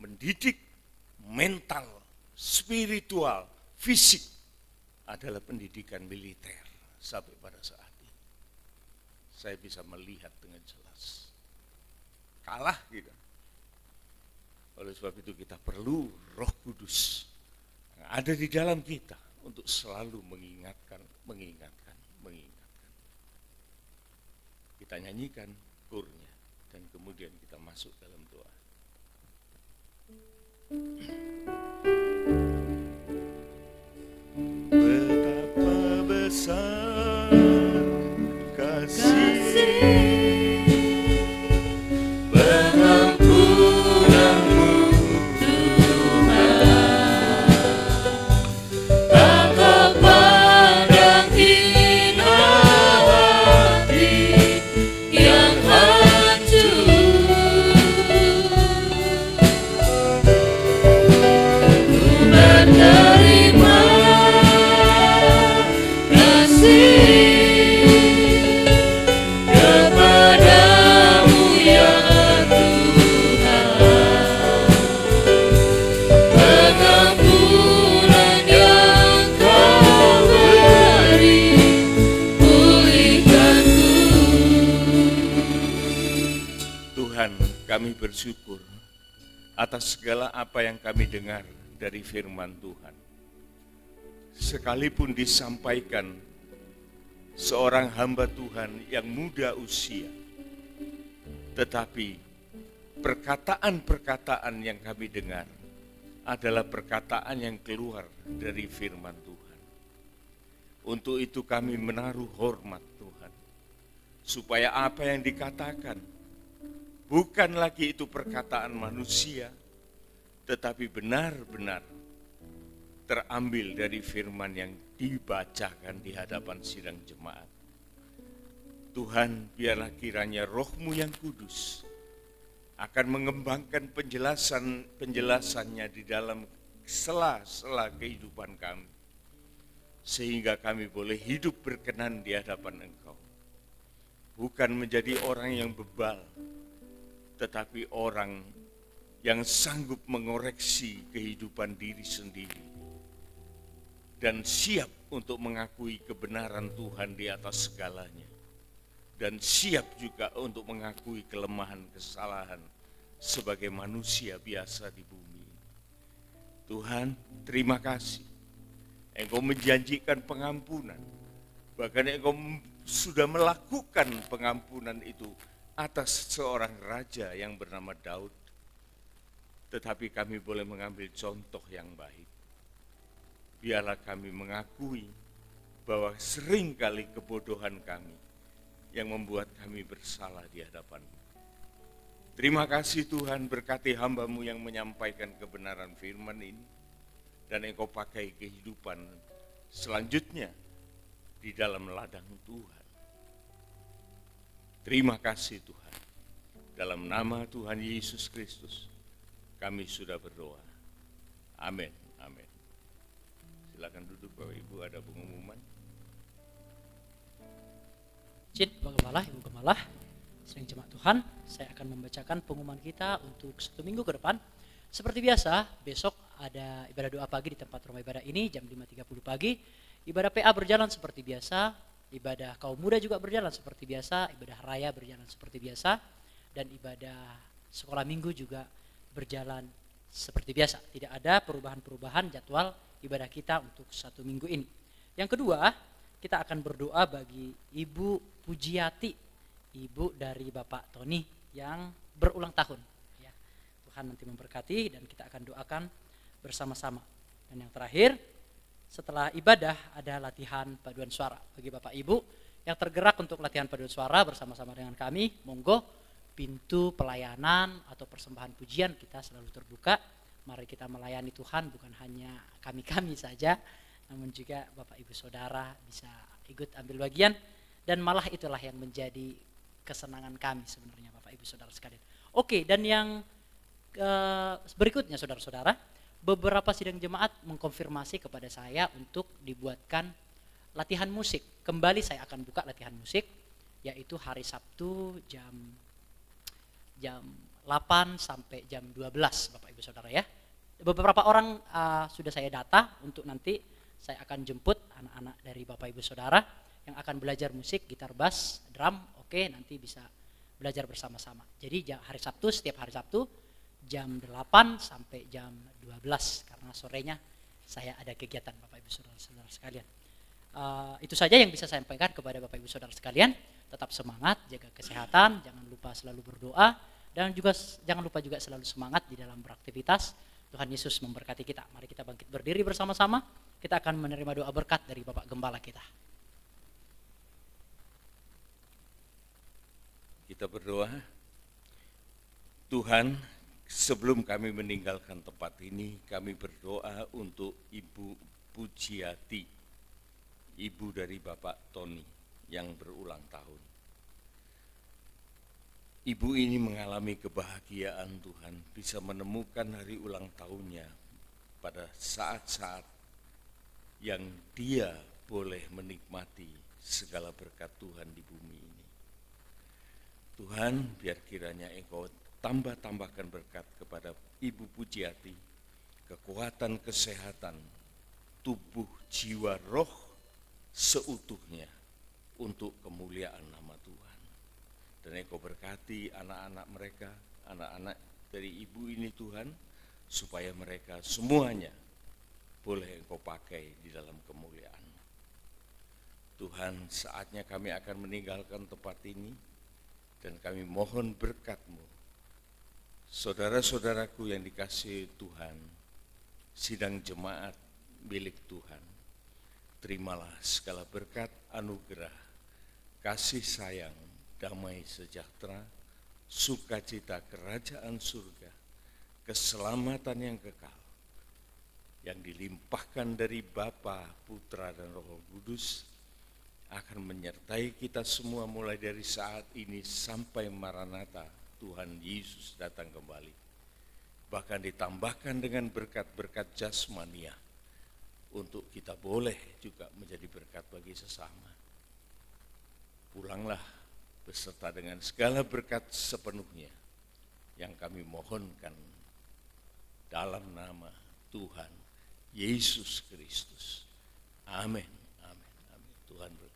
mendidik mental, spiritual, fisik adalah pendidikan militer sampai pada saat ini. Saya bisa melihat dengan jelas. Kalah kita. Oleh sebab itu kita perlu Roh Kudus yang ada di dalam kita untuk selalu mengingatkan. Kita nyanyikan kurnya dan kemudian kita masuk dalam doa. Betapa besar kasih pengampunanmu Tuhan, tak kau pandang hina hati yang hancur. Ku menerima kasih kepadamu ya Tuhan, pengampunan yang kau beri, pulihkanku. Tuhan, kami bersyukur atas segala apa yang kami dengar dari firman Tuhan. Sekalipun disampaikan seorang hamba Tuhan yang muda usia, tetapi perkataan-perkataan yang kami dengar adalah perkataan yang keluar dari firman Tuhan. Untuk itu kami menaruh hormat Tuhan, supaya apa yang dikatakan bukan lagi itu perkataan manusia, tetapi benar-benar terambil dari firman yang dibacakan di hadapan sidang jemaat. Tuhan, biarlah kiranya Roh-Mu yang kudus akan mengembangkan penjelasannya di dalam sela-sela kehidupan kami, sehingga kami boleh hidup berkenan di hadapan Engkau. Bukan menjadi orang yang bebal, tetapi orang yang sanggup mengoreksi kehidupan diri sendiri dan siap untuk mengakui kebenaran Tuhan di atas segalanya, dan siap juga untuk mengakui kelemahan kesalahan sebagai manusia biasa di bumi. Tuhan, terima kasih. Engkau menjanjikan pengampunan, bahkan Engkau sudah melakukan pengampunan itu atas seorang raja yang bernama Daud. Tetapi kami boleh mengambil contoh yang baik. Biarlah kami mengakui bahwa seringkali kebodohan kami yang membuat kami bersalah di hadapan-Mu. Terima kasih Tuhan, berkati hamba-Mu yang menyampaikan kebenaran firman ini, dan Engkau pakai kehidupan selanjutnya di dalam ladang Tuhan. Terima kasih Tuhan. Dalam nama Tuhan Yesus Kristus kami sudah berdoa. Amin. Amin. Silakan duduk Bapak Ibu, ada pengumuman. Cid, Pak Gembala, Ibu Gembala, Sidang jemaat Tuhan, saya akan membacakan pengumuman kita untuk 1 minggu ke depan. Seperti biasa, besok ada ibadah doa pagi di tempat rumah ibadah ini jam 5.30 pagi. Ibadah PA berjalan seperti biasa, ibadah kaum muda juga berjalan seperti biasa, ibadah raya berjalan seperti biasa, dan ibadah sekolah minggu juga berjalan seperti biasa. Tidak ada perubahan-perubahan jadwal ibadah kita untuk 1 minggu ini. Yang kedua, kita akan berdoa bagi Ibu Pujiati, ibu dari Bapak Tony yang berulang tahun. Ya, Tuhan nanti memberkati dan kita akan doakan bersama-sama. Dan yang terakhir, setelah ibadah ada latihan paduan suara. Bagi Bapak Ibu yang tergerak untuk latihan paduan suara bersama-sama dengan kami, monggo, pintu pelayanan atau persembahan pujian kita selalu terbuka. Mari kita melayani Tuhan, bukan hanya kami-kami saja, namun juga Bapak Ibu Saudara bisa ikut ambil bagian. Dan malah itulah yang menjadi kesenangan kami sebenarnya Bapak Ibu Saudara sekalian. Oke, dan yang berikutnya saudara-saudara, beberapa sidang jemaat mengkonfirmasi kepada saya untuk dibuatkan latihan musik. Kembali saya akan buka latihan musik, yaitu hari Sabtu jam 8 sampai jam 12 Bapak Ibu Saudara ya. Beberapa orang sudah saya data untuk nanti saya akan jemput anak-anak dari Bapak Ibu Saudara yang akan belajar musik, gitar bass, drum. Oke, nanti bisa belajar bersama-sama. Jadi hari Sabtu, setiap hari Sabtu jam 8 sampai jam 12 karena sorenya saya ada kegiatan Bapak Ibu Saudara sekalian. Itu saja yang bisa saya sampaikan kepada Bapak Ibu Saudara sekalian. Tetap semangat, jaga kesehatan, jangan lupa selalu berdoa, dan juga jangan lupa juga selalu semangat di dalam beraktivitas. Tuhan Yesus memberkati kita. Mari kita bangkit berdiri bersama-sama. Kita akan menerima doa berkat dari Bapak Gembala kita. Kita berdoa. Tuhan, sebelum kami meninggalkan tempat ini, kami berdoa untuk Ibu Pujiati, ibu dari Bapak Tony yang berulang tahun. Ibu ini mengalami kebahagiaan Tuhan, bisa menemukan hari ulang tahunnya pada saat-saat yang dia boleh menikmati segala berkat Tuhan di bumi ini. Tuhan, biar kiranya Engkau tambahkan berkat kepada Ibu Pujiati, kekuatan, kesehatan, tubuh, jiwa, roh seutuhnya untuk kemuliaan nama Tuhan. Dan Engkau berkati anak-anak mereka, anak-anak dari Ibu ini Tuhan, supaya mereka semuanya boleh Engkau pakai di dalam kemuliaan. Tuhan, saatnya kami akan meninggalkan tempat ini, dan kami mohon berkat-Mu. Saudara-saudaraku yang dikasihi Tuhan, sidang jemaat milik Tuhan, terimalah segala berkat, anugerah, kasih sayang, damai sejahtera, sukacita kerajaan surga, keselamatan yang kekal, yang dilimpahkan dari Bapa, Putra, dan Roh Kudus, akan menyertai kita semua mulai dari saat ini sampai Maranatha, Tuhan Yesus datang kembali. Bahkan ditambahkan dengan berkat-berkat jasmania, untuk kita boleh juga menjadi berkat bagi sesama. Pulanglah beserta dengan segala berkat sepenuhnya yang kami mohonkan dalam nama Tuhan Yesus Kristus. Amin. Amin. Amin. Tuhan berkati.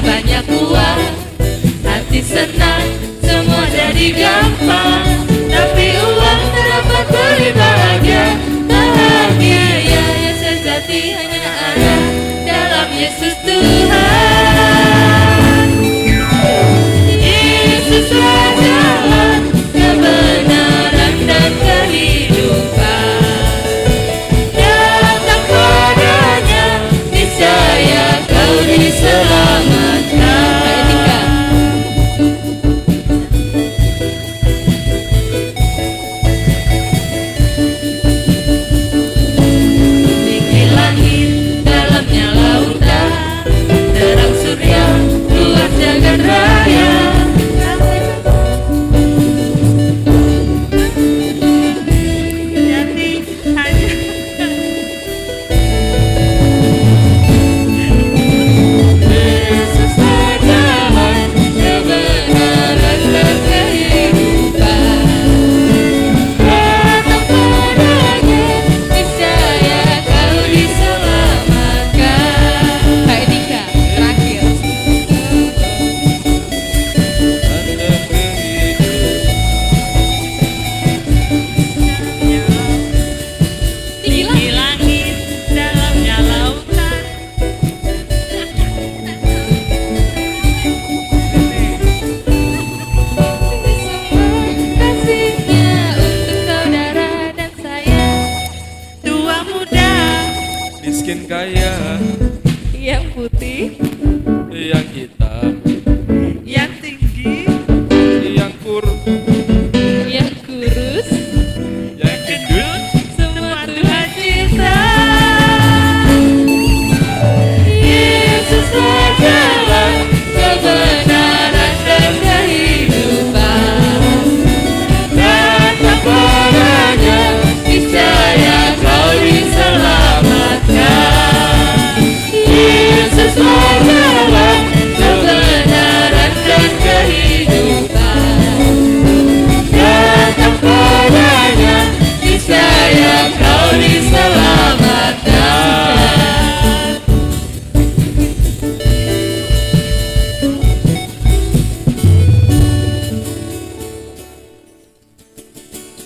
Banyak uang, hati senang, semua jadi gampang. Tapi uang tak dapat beri bahagia. Bahagia yang sejati hanya ada dalam Yesus Tuhan. Yesuslah jalan kebenaran. miskin kaya, yang putih, yang hitam,